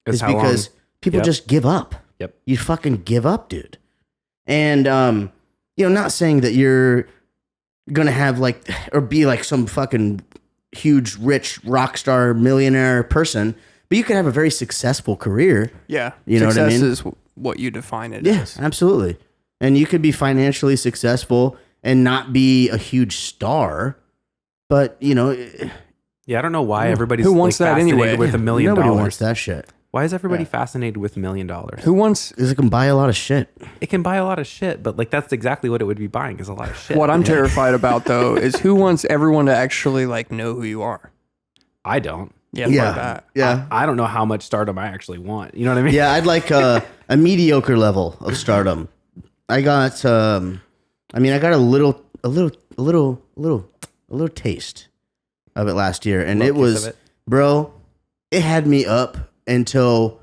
It's Is how because long- people Yep. just give up. Yep. You fucking give up, dude. And you know, not saying that you're gonna have like or be like some fucking huge rich rock star millionaire person, but you can have a very successful career. Yeah, You know what I success mean? is what you define it Yes, as. absolutely. And you could be financially successful and not be a huge star, but you know, Yeah, I don't know why everybody's Who wants like, that anyway? fascinated with $1 million. nobody wants that shit. Why is everybody fascinated with $1 million? Who wants? Because it can buy a lot of shit. It can buy a lot of shit, but like that's exactly what it would be buying is a lot of shit. What I'm terrified about though is who wants everyone to actually like know who you are. I don't. Yeah, Yeah. fuck that. Yeah. I don't know how much stardom I actually want. You know what I mean? Yeah, I'd like a mediocre level of stardom. I got I got a little taste of it last year, and Little it piece was, of it. bro, it had me up until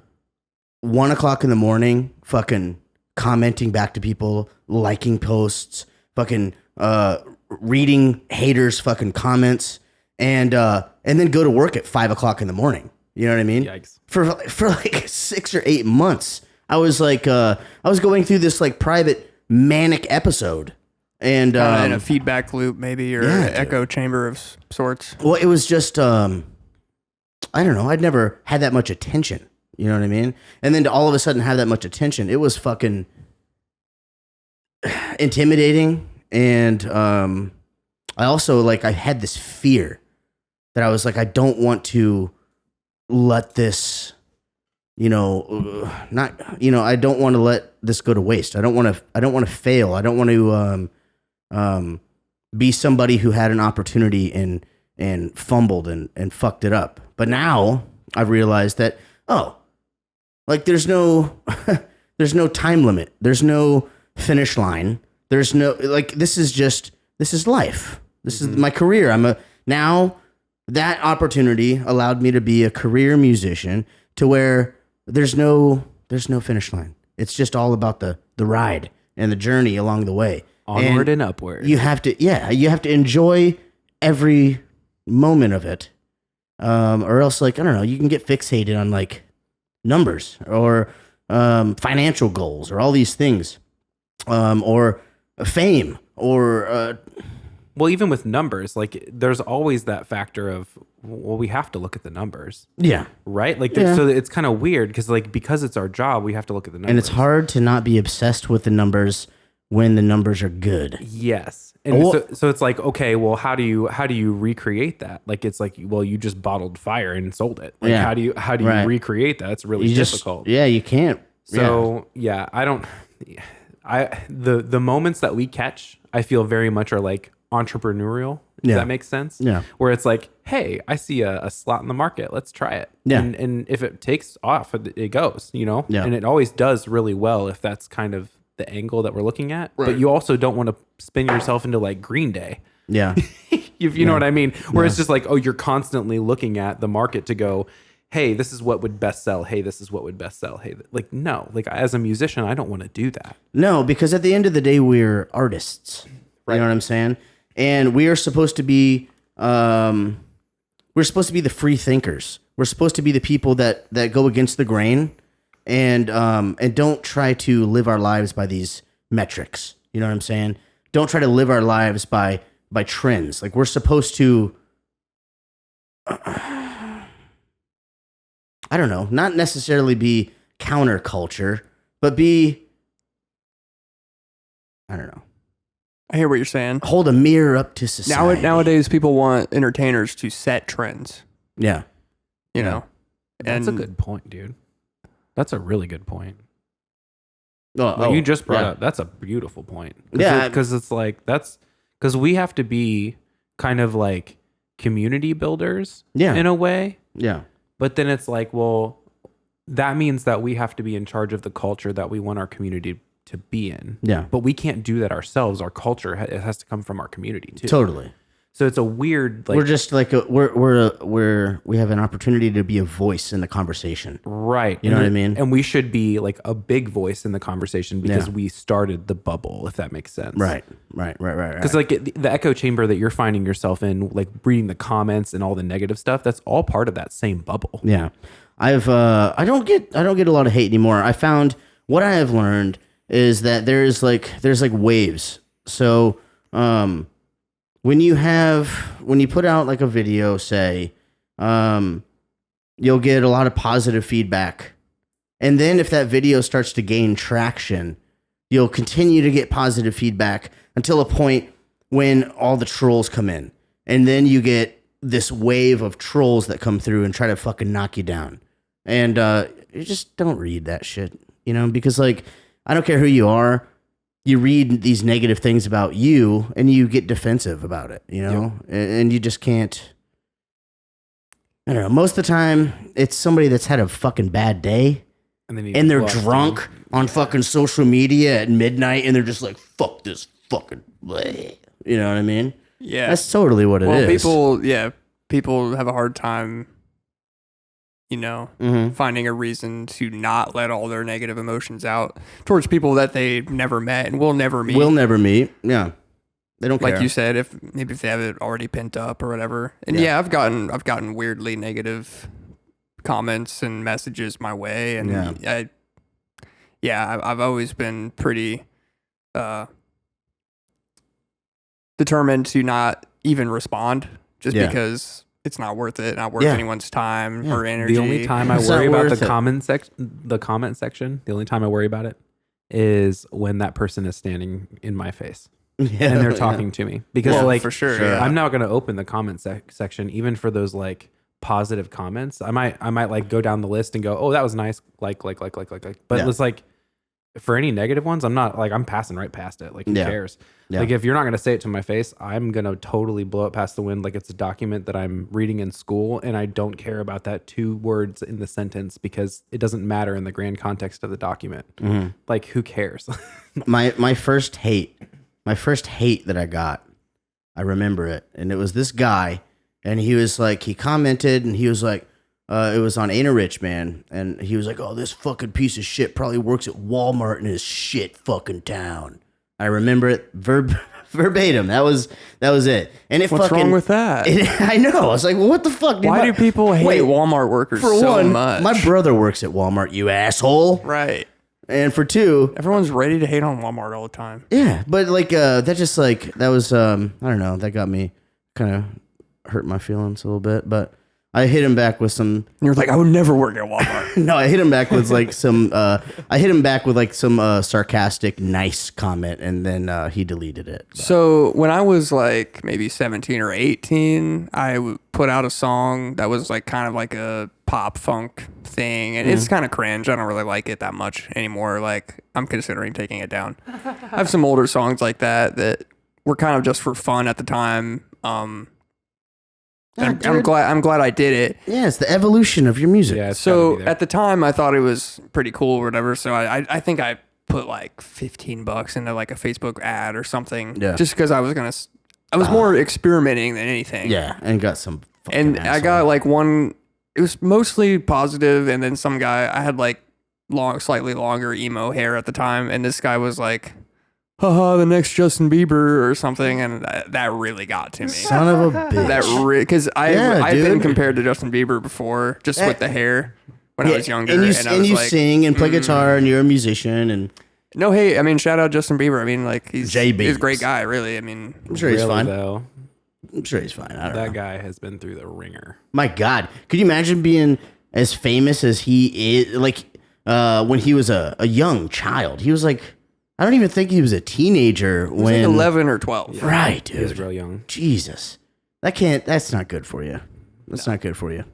1:00 in the morning, fucking commenting back to people, liking posts, fucking reading haters' fucking comments, and then go to work at 5:00 in the morning. You know what I mean? Yikes. For like 6 or 8 months, I was like, I was going through this like private manic episode, and In a feedback loop, maybe, or Yeah, an echo chamber of sorts. well, it was just I don't know. I'd never had that much attention. You know what I mean? And then to all of a sudden have that much attention, it was fucking intimidating. And I also like I had this fear that I was like, I don't want to let this, I don't want to let this go to waste. I don't want to fail. I don't want to be somebody who had an opportunity and fumbled and fucked it up. But now I've realized that, like there's no time limit. There's no finish line. There's no, like, this is life. This is my career. Now that opportunity allowed me to be a career musician to where there's no finish line. It's just all about the ride and the journey along the way. Onward and upward. You have to enjoy every moment of it. Or else, like, I don't know, you can get fixated on like numbers or financial goals or all these things, or fame or Well, even with numbers, like there's always that factor of, well, we have to look at the numbers, yeah. right? Like, Yeah. so it's kind of weird because it's our job, we have to look at the numbers. And it's hard to not be obsessed with the numbers when the numbers are good. Yes. And Well- so it's like, okay, well, how do you recreate that? Like, it's like, well, you just bottled fire and sold it. Like, Yeah. how do you Right. recreate that? It's really You difficult. you can't. So the moments that we catch, I feel very much are like entrepreneurial. Does Yeah. that make sense? Yeah. Where it's like, hey, I see a slot in the market. Let's try it. Yeah. And if it takes off, it goes, Yeah. and it always does really well if that's kind of the angle that we're looking at. Right. But you also don't want to spin yourself into like Green Day. Yeah. If you know what I mean, where it's just like, oh, you're constantly looking at the market to go, hey, this is what would best sell. Hey, this is what would best sell. Hey, like, no, like as a musician, I don't want to do that. No, because at the end of the day, we're artists. Right. You know what I'm saying? And we are supposed to be, we're supposed to be the free thinkers. We're supposed to be the people that go against the grain and don't try to live our lives by these metrics. You know what I'm saying? Don't try to live our lives by trends. Like, we're supposed to, I don't know, not necessarily be counterculture, but be, I don't know, I hear what you're saying. hold a mirror up to society. Nowadays, people want entertainers to set trends. Yeah. You know, That's a And- good point, dude. That's a really good point. Oh, What you just brought yeah. up, that's a beautiful point. Yeah. Because it's like, because we have to be kind of like community builders Yeah. in a way. Yeah. But then it's like, well, that means that we have to be in charge of the culture that we want our community to be in. Yeah. But we can't do that ourselves. Our culture, it has to come from our community too. Totally. So it's a weird, like, We're just like we have an opportunity to be a voice in the conversation. right. You know what I mean? And we should be like a big voice in the conversation because Yeah. we started the bubble, if that makes sense. Right. Because like the echo chamber that you're finding yourself in, like reading the comments and all the negative stuff, that's all part of that same bubble. Yeah. I don't get a lot of hate anymore. I found what I have learned is that there's like waves. So when you put out like a video, say, you'll get a lot of positive feedback. And then if that video starts to gain traction, you'll continue to get positive feedback until a point when all the trolls come in. And then you get this wave of trolls that come through and try to fucking knock you down. And you just don't read that shit, because like, I don't care who you are. You read these negative things about you and you get defensive about it, and you just can't. I don't know. Most of the time, it's somebody that's had a fucking bad day and they're drunk on fucking social media at midnight and they're just like, fuck this fucking bleh. You know what I mean? Yeah. That's totally what it is. People have a hard time, finding a reason to not let all their negative emotions out towards people that they've never met and will never meet. Yeah. They don't care. Like you said, if they have it already pent up or whatever. And I've gotten weirdly negative comments and messages my way. And I've always been pretty determined to not even respond just because it's not worth it. Not worth anyone's time or energy. The only time I worry about the comment section, the only time I worry about it is when that person is standing in my face. And they're talking to me because for sure. I'm not going to open the comment section even for those like positive comments. I might like go down the list and go, oh, that was nice. Like, but it's like for any negative ones, I'm passing right past it. Like who cares? Yeah. Like if you're not going to say it to my face, I'm going to totally blow it past the wind. Like it's a document that I'm reading in school and I don't care about that 2 words in the sentence because it doesn't matter in the grand context of the document. Mm-hmm. Like who cares? my first hate that I got, I remember it. And it was this guy, and he was like, he commented, and he was like, it was on Ain't a Rich Man, and he was like, oh, this fucking piece of shit probably works at Walmart in his shit fucking town. I remember it verbatim. That was it. And what's wrong with that? I know. I was like, well, what the fuck? Why do people hate Walmart workers so much? My brother works at Walmart, you asshole. Right. And for 2, everyone's ready to hate on Walmart all the time. Yeah, but like that just like that was I don't know, that got me kind of hurt my feelings a little bit, but I hit him back with some. You're like, I would never work at Walmart. No, I hit him back with like some sarcastic, nice comment, and then he deleted it. But. So when I was like maybe 17 or 18, I put out a song that was like kind of like a pop funk thing, and it's kind of cringe. I don't really like it that much anymore. Like I'm considering taking it down. I have some older songs like that were kind of just for fun at the time. I'm glad I did it. Yeah, it's the evolution of your music. Yeah, so at the time I thought it was pretty cool or whatever. So I think I put like $15 into like a Facebook ad or something. Yeah. Just because I was more experimenting than anything. Yeah, and got some. And asshole. I got like one. It was mostly positive, and then some guy. I had like slightly longer emo hair at the time, and this guy was like, haha, the next Justin Bieber or something, and that really got to me. Son of a bitch. Because I've been compared to Justin Bieber before, just with the hair when I was younger. And you sing and play guitar, and you're a musician. And no, hey, I mean, shout out Justin Bieber. I mean, like he's a great guy, really. I mean, I'm sure he's fine. Though. I'm sure he's fine. I don't know. That guy has been through the ringer. My God, could you imagine being as famous as he is? Like when he was a young child, he was like. I don't even think he was a teenager when like 11 or 12. Yeah, right, dude. He was real young. Jesus. That's not good for you. That's not good for you.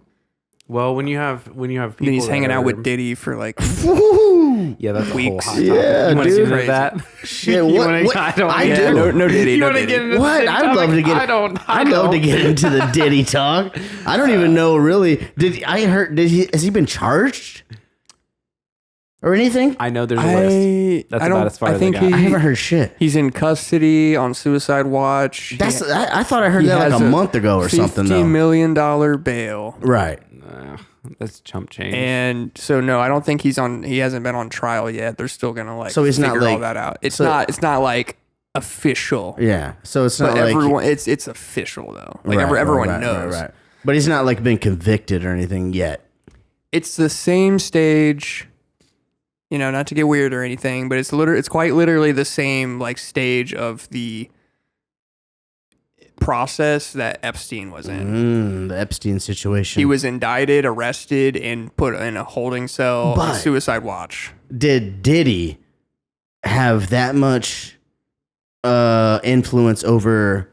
Well, when you have people and he's hanging out with Diddy for like yeah, that's weeks. A whole hot yeah, topic. Dude. That? Shit, what? I do. No Diddy. You no want to Diddy. get into what? the I'd love to get. I'd love to get into the Diddy talk. I don't even know really. Has he been charged? Or anything? I know there's a list. That's about as far as I got. I haven't heard shit. He's in custody on suicide watch. I thought I heard that like a month ago or something. $50 million bail. Right. That's chump change. And so no, I don't think he hasn't been on trial yet. They're still gonna like so he's figure not like, all that out. It's not like official. Yeah. So it's not like everyone. It's official though. Like everyone knows. Right. But he's not like been convicted or anything yet. It's the same stage. You know, not to get weird or anything, but it's quite literally the same like stage of the process that Epstein was in. The Epstein situation. He was indicted, arrested, and put in a holding cell on suicide watch. Did Diddy have that much influence over?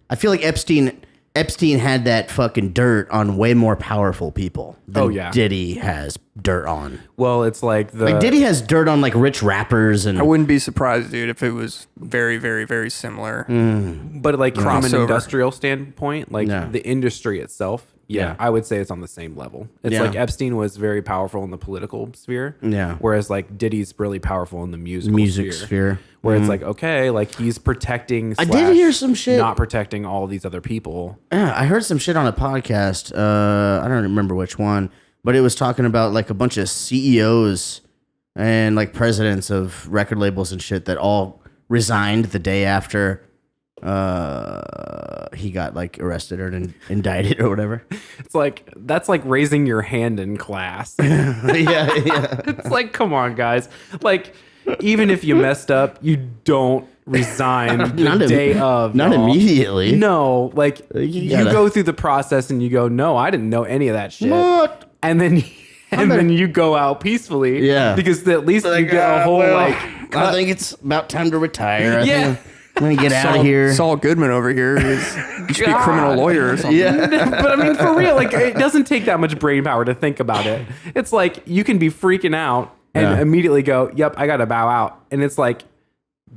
I feel like Epstein Epstein had that fucking dirt on way more powerful people than Diddy has dirt on. Well, it's like Diddy has dirt on like rich rappers and I wouldn't be surprised, dude, if it was very, very, very similar. But like from an Crossover. industrial standpoint, like the industry itself, I would say it's on the same level. It's like Epstein was very powerful in the political sphere. Yeah. Whereas like Diddy's really powerful in the music sphere. Where it's like, okay, like he's protecting. I did hear some shit. Not protecting all these other people. Yeah, I heard some shit on a podcast. I don't remember which one, but it was talking about like a bunch of CEOs and like presidents of record labels and shit that all resigned the day after he got like arrested or indicted or whatever. It's like, that's like raising your hand in class. yeah. It's like, come on, guys. Like, even if you messed up, you don't resign the day of. Not immediately. No, like you go through the process and you go, no, I didn't know any of that shit. What? And then you go out peacefully. Yeah. Because at least you get a whole I think it's about time to retire. Yeah. I'm gonna get out of here. Saul Goodman over here should be a criminal lawyer or something. Yeah. But I mean, for real, like it doesn't take that much brain power to think about it. It's like you can be freaking out and immediately go, yep, I got to bow out. And it's like,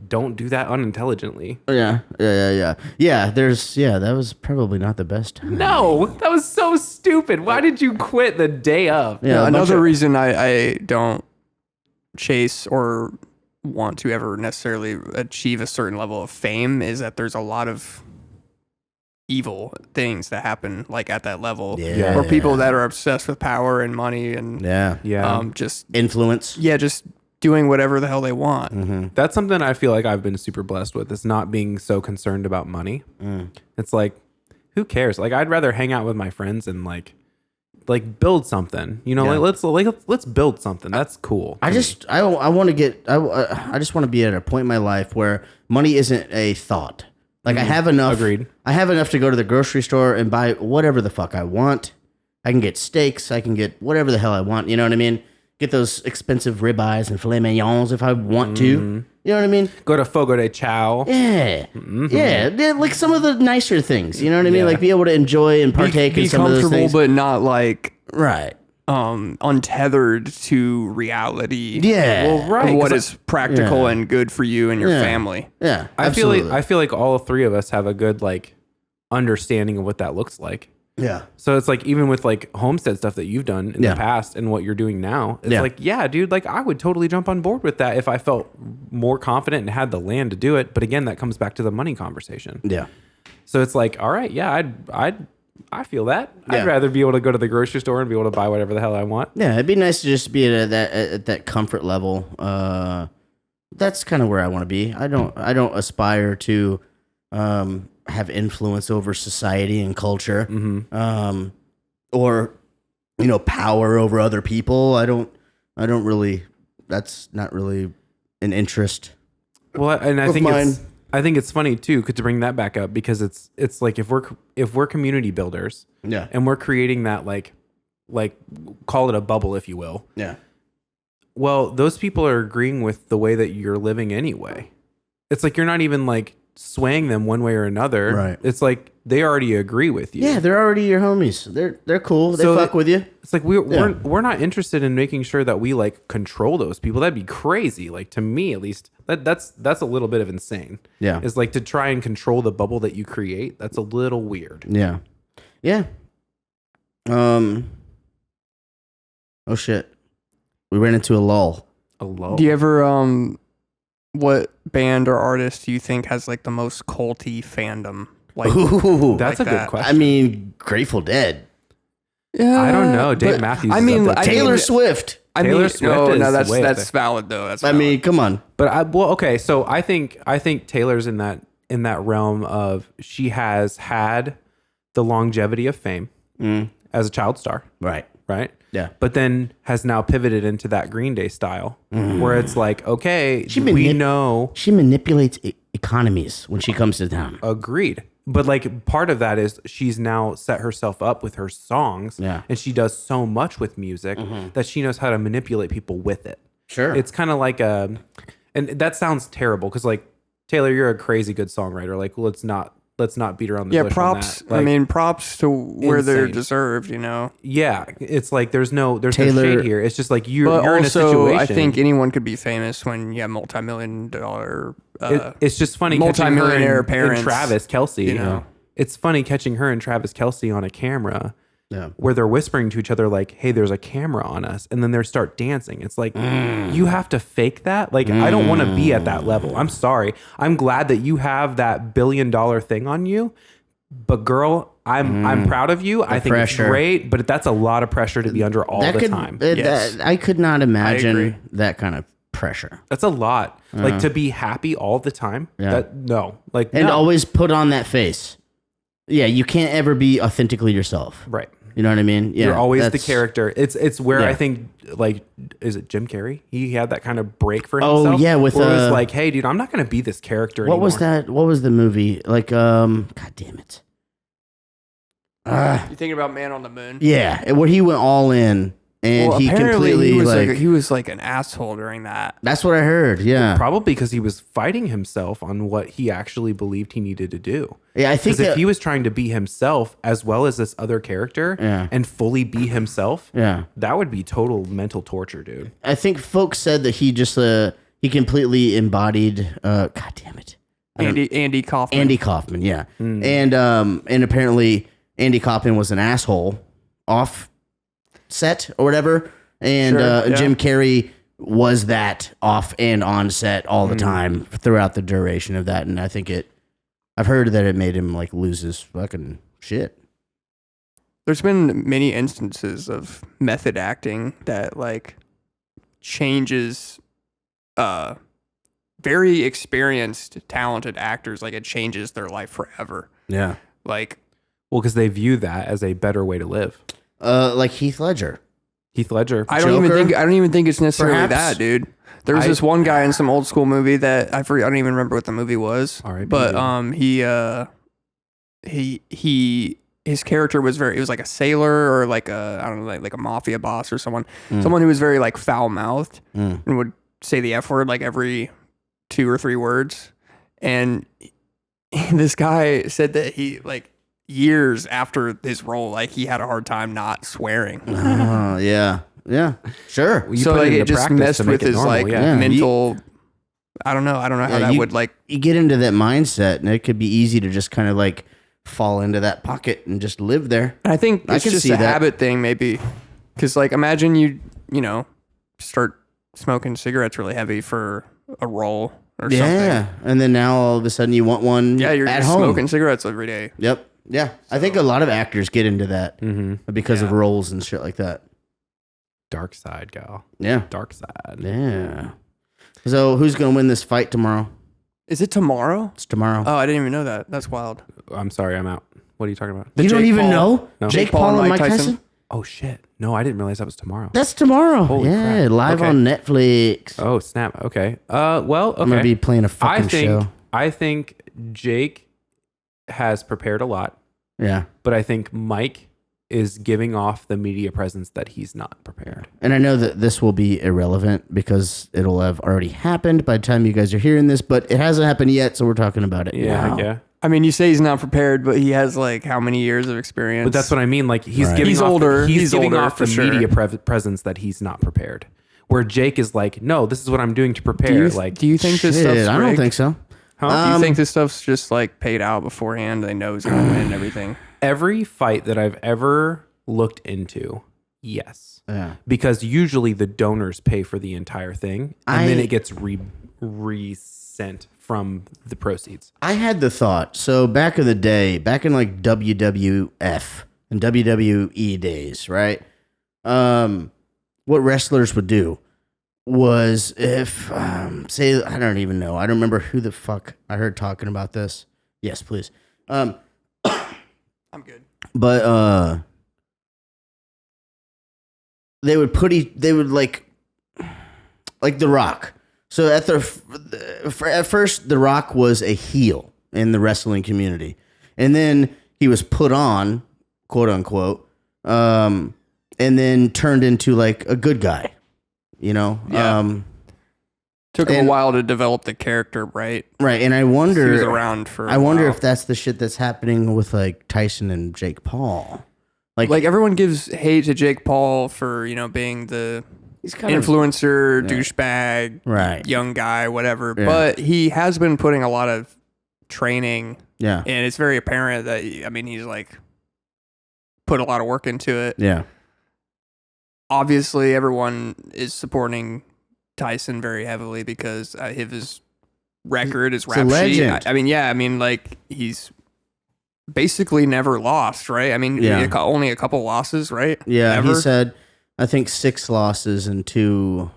don't do that unintelligently. Yeah. That was probably not the best time. No, that was so stupid. Why did you quit the day of? Yeah, another reason I don't chase or want to ever necessarily achieve a certain level of fame is that there's a lot of evil things that happen like at that level or people that are obsessed with power and money and just influence just doing whatever the hell they want. That's something I feel like I've been super blessed with, is not being so concerned about money. It's like, who cares? Like, I'd rather hang out with my friends and like build something, you know, let's build something. That's cool. I just want to be at a point in my life where money isn't a thought. Like I have enough. Agreed. I have enough to go to the grocery store and buy whatever the fuck I want. I can get steaks. I can get whatever the hell I want. You know what I mean? Get those expensive ribeyes and filet mignons if I want to. You know what I mean? Go to Fogo de Chao. Yeah. Yeah, like some of the nicer things. You know what I mean? Like be able to enjoy and partake in some of those things. But not like right. Untethered to reality. Yeah. Well, right. Of what is practical and good for you and your family. Yeah. I feel like all three of us have a good like understanding of what that looks like. Yeah. So it's like, even with like homestead stuff that you've done in the past and what you're doing now, it's like, yeah, dude, like I would totally jump on board with that if I felt more confident and had the land to do it. But again, that comes back to the money conversation. Yeah. So it's like, all right, yeah, I feel that. I'd rather be able to go to the grocery store and be able to buy whatever the hell I want. Yeah, it'd be nice to just be at that comfort level. That's kind of where I want to be. I don't aspire to have influence over society and culture, or power over other people. I don't really. That's not really an interest. Well, and I think it's funny too, to bring that back up, because it's like if we're community builders, and we're creating that like call it a bubble, if you will. Yeah. Well, those people are agreeing with the way that you're living anyway. It's like you're not even like swaying them one way or another. Right. It's like they already agree with you. Yeah, they're already your homies. They're cool. They fuck with you. It's like we're not interested in making sure that we like control those people. That'd be crazy. Like, to me at least, that's a little bit of insane. Yeah. It's like to try and control the bubble that you create. That's a little weird. Yeah. Yeah. Oh shit. We ran into a lull. A lull. Do you ever what band or artist do you think has like the most culty fandom? Like, Ooh, that's like a good that. question. I mean, Grateful Dead. Yeah, I don't know. Dave Matthews. I mean, is up there. Taylor Swift. Taylor Swift is that's way up that's there. valid though. That's I valid. mean, come on. But okay. So I think Taylor's in that realm of, she has had the longevity of fame as a child star. Right. Yeah. But then has now pivoted into that Green Day style, where it's like, okay, we know. She manipulates economies when she comes to town. Agreed. But like part of that is she's now set herself up with her songs, and she does so much with music that she knows how to manipulate people with it. Sure. It's kind of like and that sounds terrible because like, Taylor, you're a crazy good songwriter. Like, let's not let's not beat around the bush. props. On that. Like, I mean, props to where they're insane. deserved. You know. yeah, it's like there's no Taylor- shade here. It's just like But you're in a also, situation. I think anyone could be famous when you have multi-million-dollar. It's just funny catching her multi-millionaire and parents, Travis Kelce. you know. It's funny catching her and Travis Kelce on a camera. Yeah. Where they're whispering to each other like, hey, there's a camera on us. And then they start dancing. It's like, you have to fake that? Like, I don't want to be at that level. I'm sorry. I'm glad that you have that $1 billion thing on you. But girl, I'm proud of you. I think pressure. it's great, but that's a lot of pressure to be under all the time. I could not agree. imagine that kind of pressure. That's a lot. Like to be happy all the time. Yeah. And Always put on that face. Yeah, you can't ever be authentically yourself. right. You know what I mean? Yeah, You're always the that's- character. It's where Yeah. I think, like, is it Jim Carrey? He had that kind of break for Oh, himself. yeah, with, where it was like, hey, dude, I'm not going to be this character What anymore. was that? What was the movie? Like, God damn it. You thinking about Man on the Moon? Yeah, where he went all in and he apparently completely he was like an asshole during that. That's what I heard. Yeah, Probably because he was fighting himself on what he actually believed he needed to do. yeah. I think Because if that, he was trying to be himself as well as this other character Yeah. and fully be himself, yeah, that would be total mental torture, dude. I think folks said that he just he completely embodied. God damn it, Andy Kaufman. Andy Kaufman. Yeah, and apparently Andy Kaufman was an asshole off set or whatever, and Sure, yeah. Jim Carrey was that off and on set all the time throughout the duration of that, and I think I've heard that it made him like lose his fucking shit. There's been many instances of method acting that like changes very experienced, talented actors. Like it changes their life forever. Yeah, Like Well, because they view that as a better way to live. like Heath Ledger. Heath Ledger. I don't even think it's necessarily Perhaps. that, dude. There was this one guy in some old school movie that I don't even remember what the movie was. All right, But his character was it was like a sailor or like a, I don't know, like a mafia boss or someone who was very like foul mouthed and would say the F word like every 2 or 3 words. And this guy said that he like years after his role, like he had a hard time not swearing. Yeah, sure. You So put like into it just practice messed to make with it his normal, like yeah. mental. I don't know how that would like. You get into that mindset, and it could be easy to just kind of like fall into that pocket and just live there. I think I it's can just see a that. habit thing, maybe. Because like, imagine you know, start smoking cigarettes really heavy for a role or something. Yeah, and then now all of a sudden you want one. Yeah, you're at just home. smoking cigarettes every day. Yep. Yeah, I think a lot of actors get into that because of roles and shit like that. Dark side, gal. Yeah. Dark side. Yeah. So who's gonna win this fight tomorrow? Is it tomorrow? It's tomorrow. Oh, I didn't even know that. That's wild. I'm sorry, I'm out. What are you talking about? you don't Jake even Paul- know No. Jake Paul and Mike Tyson? Oh shit! No, I didn't realize that was tomorrow. That's tomorrow. Holy yeah, crap. live Okay. on Netflix. Oh snap! Okay. Well, okay. I'm gonna be playing a fucking show. I think Jake has prepared a lot, Yeah. but I think Mike is giving off the media presence that he's not prepared. And I know that this will be irrelevant because it'll have already happened by the time you guys are hearing this, but it hasn't happened yet, so we're talking about it. now. Yeah. I mean, you say he's not prepared, but he has like how many years of experience? But that's what I mean. Like he's Right. giving He's off, older. He's He's giving older, off the for sure. media presence that he's not prepared. Where Jake is like, no, this is what I'm doing to prepare. Do you think this stuff's Shit, I don't rigged? think so. Do you think this stuff's just like paid out beforehand? They know he's gonna win and everything. Every fight that I've ever looked into, yes. Yeah. Because usually the donors pay for the entire thing, and then it gets resent from the proceeds. I had the thought. So back in the day, back in like WWF and WWE days, right? What wrestlers would do was if, say, I don't even know. I don't remember who the fuck I heard talking about this. Yes, please. I'm good. But they would like The Rock. So at first, The Rock was a heel in the wrestling community, and then he was put on, quote unquote, and then turned into like a good guy, you know. Yeah. Took him a while to develop the character, right? Right, and I He was wonder around for. I wonder while. if that's the shit that's happening with like Tyson and Jake Paul. Like everyone gives hate to Jake Paul for being the he's kind influencer, douchebag, right, young guy, whatever. Yeah. But he has been putting a lot of training. Yeah. And it's very apparent that he's like put a lot of work into it. Yeah. Obviously, everyone is supporting Tyson very heavily because his record is rap sheet. I mean, like he's basically never lost, right? I mean, only a couple losses, right? Yeah, Ever? he said, I think 6 losses and 2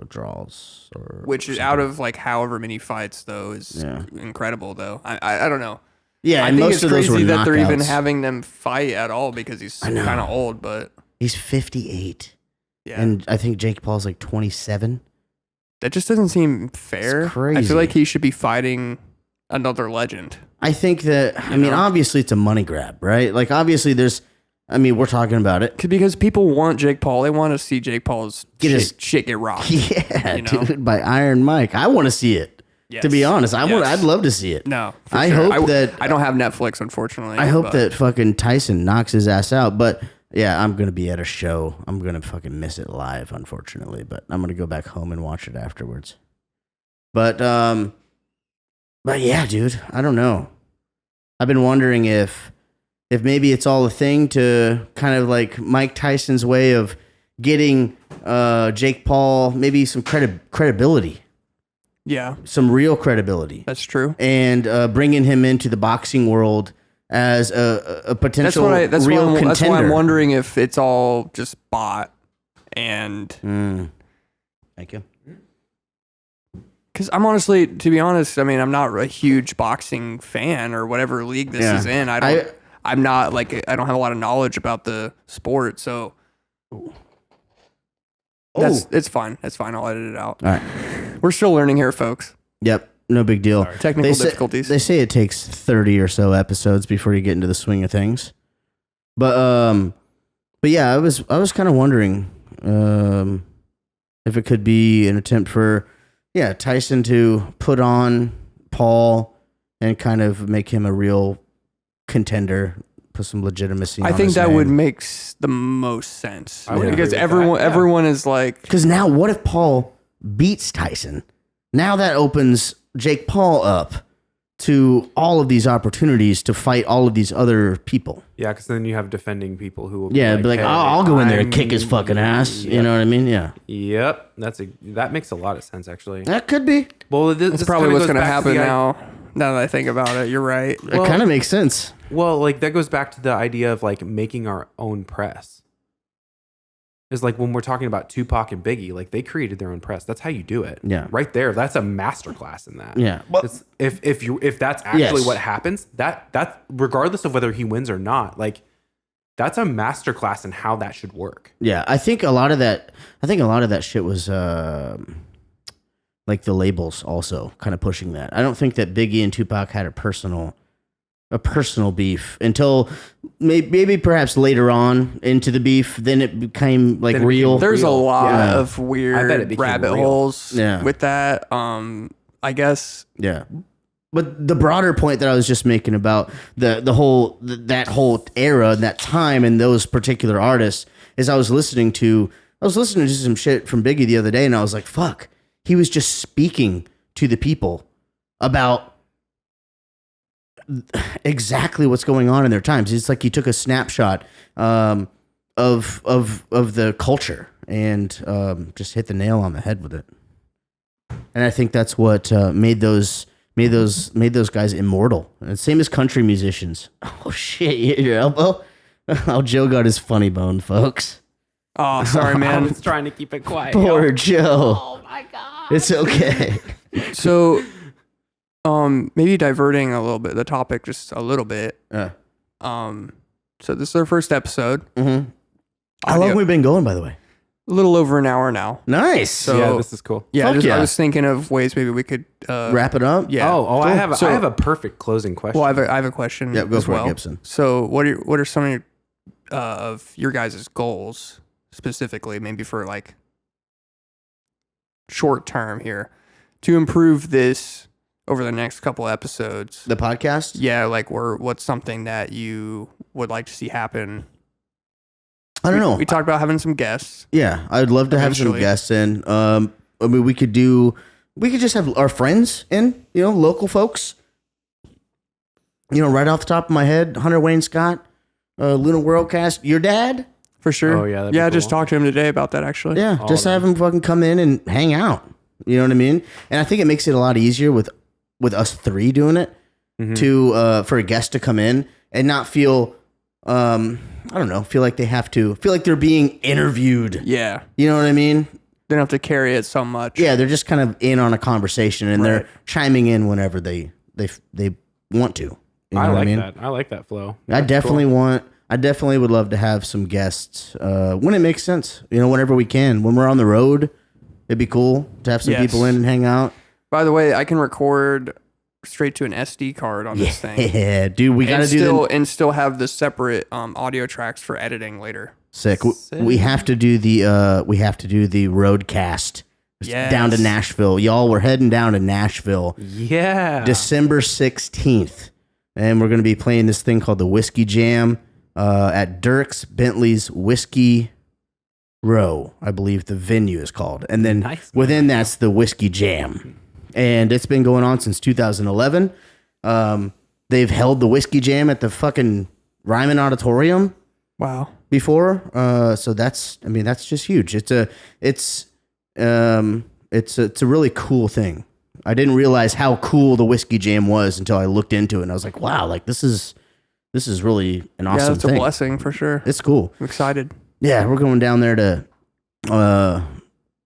draws. Which is out of like however many fights, though, is incredible, though. I don't know. Yeah, I and think most it's of those crazy were that they're even knockouts. having them fight at all because he's kind of old, but... He's 58. Yeah. And I think Jake Paul's like 27. That just doesn't seem fair. It's crazy. I feel like he should be fighting another legend. I think that, obviously it's a money grab, right? Like, obviously we're talking about it. Because people want Jake Paul. They want to see Jake Paul's shit get rocked. Yeah, dude, by Iron Mike. I want to see it. Yes. To be honest, I'd love to see it. No, I sure. hope that I don't have Netflix, unfortunately. I hope that fucking Tyson knocks his ass out. But yeah, I'm gonna be at a show. I'm gonna fucking miss it live, unfortunately. But I'm gonna go back home and watch it afterwards. But yeah, dude, I don't know. I've been wondering if maybe it's all a thing to kind of like Mike Tyson's way of getting Jake Paul maybe some credibility. Yeah, some real credibility. That's true. And bringing him into the boxing world as a potential real contender. That's why I'm wondering if it's all just bought and... Thank you. Because I'm honestly, to be honest, I'm not a huge boxing fan or whatever league this is in. I'm not like, I don't have a lot of knowledge about the sport, so... It's fine. That's fine. I'll edit it out. All right. We're still learning here, folks. Yep. No big deal. Technical difficulties. They say it takes 30 or so episodes before you get into the swing of things. But yeah, I was kind of wondering if it could be an attempt for Tyson to put on Paul and kind of make him a real contender. Put some legitimacy. I think that would make the most sense because everyone is like. Because now, what if Paul beats Tyson? Now that opens Jake Paul up to all of these opportunities to fight all of these other people. Yeah, because then you have defending people who will be like, hey, I'll go in there and kick his fucking ass. Yep. You know what I mean? Yeah. Yep. That makes a lot of sense, actually. That could be. Well, that's probably what's going to happen now. Now that I think about it, you're right. It kind of makes sense. Well, like that goes back to the idea of like making our own press. Is like when we're talking about Tupac and Biggie, like they created their own press. That's how you do it. Yeah. Right there. That's a masterclass in that. Yeah. Well, if that's actually what happens, that regardless of whether he wins or not, like that's a masterclass in how that should work. Yeah. I think a lot of that shit was like the labels also kind of pushing that. I don't think that Biggie and Tupac had a personal beef until maybe perhaps later on into the beef. Then it became like real. There's a lot of weird rabbit holes with that. I guess. Yeah. But the broader point that I was just making about that whole era and that time and those particular artists is I was listening to some shit from Biggie the other day and I was like, fuck. He was just speaking to the people about exactly what's going on in their times. It's like he took a snapshot of the culture and just hit the nail on the head with it. And I think that's what made those guys immortal. And same as country musicians. Oh shit! You hit your elbow. Oh, Joe got his funny bone, folks. Oh, sorry, man. I was trying to keep it quiet. Poor Joe. Oh my god. It's okay. So, maybe diverting a little bit the topic just a little bit. So this is our first episode. Mm-hmm. How long have we been going, by the way? A little over an hour now. Nice. So yeah, this is cool. Yeah, I was thinking of ways maybe we could wrap it up. Yeah. Oh, cool. I have a perfect closing question. Well, I have a question. Yeah, go as for well. it, Gibson. So, what are some of your guys' goals specifically? Maybe for like short term here to improve this over the next couple episodes? The podcast? Yeah, like what's something that you would like to see happen? I don't know. We talked about having some guests. Yeah, I'd love to have some Eventually. guests in. I mean, we could just have our friends in, local folks. Right off the top of my head, Hunter Wayne Scott, Luna Worldcast, your dad. For sure. Oh, yeah, that'd be Yeah, I cool. just talked to him today about that, actually. Yeah, just have him fucking come in and hang out. You know what I mean? And I think it makes it a lot easier with us three doing it to for a guest to come in and not feel I don't know, feel like they're being interviewed. Yeah. You know what I mean? They don't have to carry it so much. Yeah, they're just kind of in on a conversation and they're chiming in whenever they want to. You know I what like I mean? that. I like that flow. I definitely would love to have some guests when it makes sense. Whenever we can. When we're on the road, it'd be cool to have some Yes. people in and hang out. By the way, I can record straight to an SD card on this thing. Yeah, dude, we gotta And still have the separate audio tracks for editing later. sick. We have to do the roadcast Yes. down to Nashville. Y'all, we're heading down to Nashville Yeah. December 16th, and we're gonna be playing this thing called the Whiskey Jam at Dirk's Bentley's Whiskey Row, I believe the venue is called, and then Nice. within that's the Whiskey Jam. And it's been going on since 2011. They've held the Whiskey Jam at the fucking Ryman Auditorium Wow. before. So that's just huge. It's a really cool thing. I didn't realize how cool the Whiskey Jam was until I looked into it, and I was like, wow, like this is really an awesome Yeah, that's thing. a blessing for sure. It's cool. I'm excited. Yeah, we're going down there to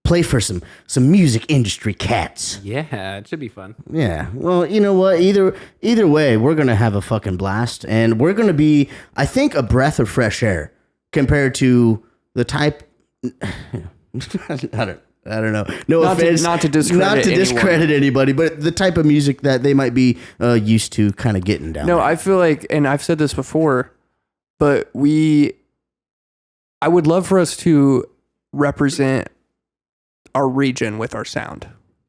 play for some music industry cats. Yeah, it should be fun. Yeah. Well, you know what? Either way, we're gonna have a fucking blast, and we're gonna be, I think, a breath of fresh air compared to the type. I don't know. No offense. Not to discredit anybody, but the type of music that they might be used to, kind of getting down. No, there. I feel like, and I've said this before, but I would love for us to represent our region with our sound.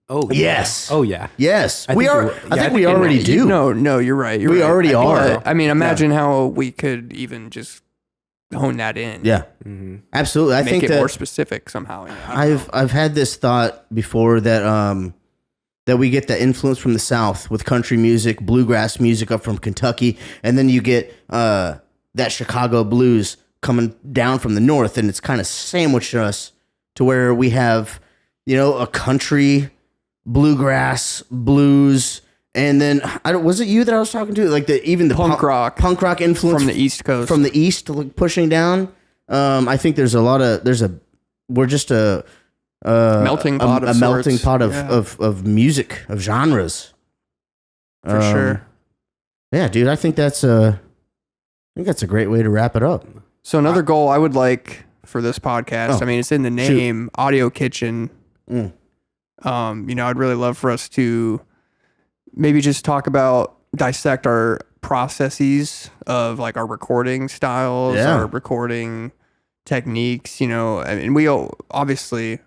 Oh, Yes. Yeah. Oh, yeah. Yes, I we think are. you- I yeah, think I we think already do. No, you're right. We already are. But, I mean, imagine how we could even just hone that in. Yeah, absolutely. I Make think it that more specific somehow. I don't know. I've had this thought before that that we get the influence from the South with country music, bluegrass music up from Kentucky, and then you get that Chicago blues coming down from the North, and it's kind of sandwiched us to where we have, a country, bluegrass, blues, and then was it you that I was talking to? Like the Punk rock influence from the East Coast. from the East, like, pushing down. I think we're just a melting pot of a melting sorts. pot Yeah. of music, of genres. For sure. Yeah, dude, I think that's a great way to wrap it up. So another goal I would like for this podcast, I mean, it's in the name, Audio Kitchen. I'd really love for us to maybe just dissect our processes of like our recording styles, our recording techniques, and we all, obviously,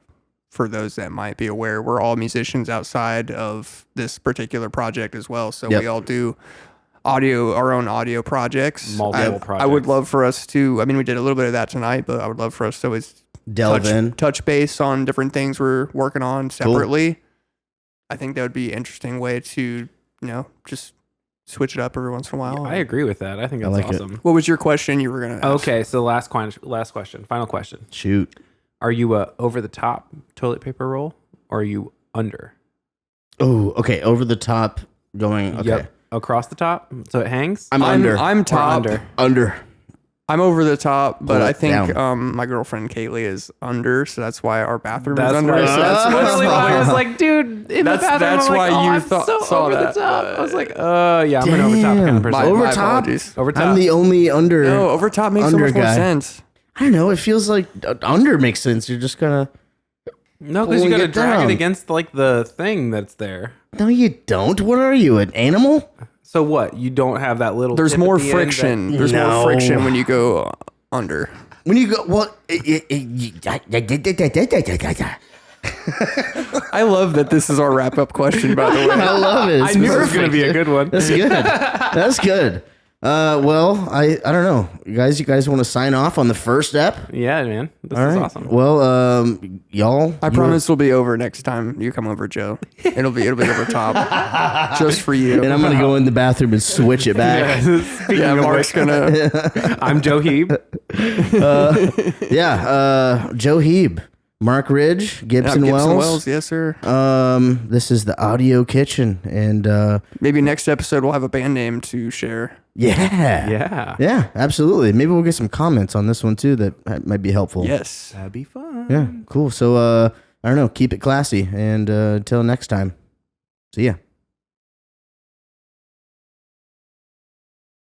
for those that might be aware, we're all musicians outside of this particular project as well. So we all do our own audio projects. Multiple projects. I would love for us to, we did a little bit of that tonight, but I would love for us to always touch base on different things we're working on separately. Cool. I think that would be an interesting way to, just switch it up every once in a while. I agree with that. I think that's awesome. What was your question you were going to ask? Okay, so last question, final question. Shoot. Are you a over the top toilet paper roll, or are you under? Oh, okay. Over the top going. Okay. Yep. Across the top, so it hangs. I'm under. I'm top. Under. I'm over the top, but I think down. my girlfriend Kaylee is under, so that's why our bathroom That's is under. why, So that's literally why I was like, dude, in the bathroom. that's I'm like, why you I'm saw over that, the top. I was like, yeah, I'm an over top kind of person. My Over top? apologies. Over top. I'm the only under. No, over top makes so under much more guy. sense. I don't know. It feels like under makes sense. You're just gonna. No, because you got to Pulling it drag down. it against like the thing that's there. No, you don't. What are you, an animal? So what? You don't have that little. There's tip more at the end friction. There's No. more friction when you go under. When you go, well, I love that this is our wrap up question, by the way. I love it. I knew it was going to be a good one. That's good. That's good. Well, I don't know. You guys want to sign off on the first ep? Yeah, man. This All is right. awesome. Well, y'all. I promise it'll be over next time you come over, Joe. It'll be over top, just for you. And I'm gonna go in the bathroom and switch it back. Speaking Yeah, of Mark's which, gonna. I'm Joe Heeb. Joe Heeb, Marc Ridge, Gibson Wells. Yes, sir. This is the Audio Kitchen, and Maybe next episode we'll have a band name to share. Yeah. Absolutely. Maybe we'll get some comments on this one too that might be helpful. Yes. That'd be fun. Yeah, cool. So I don't know. Keep it classy, and until next time, see ya.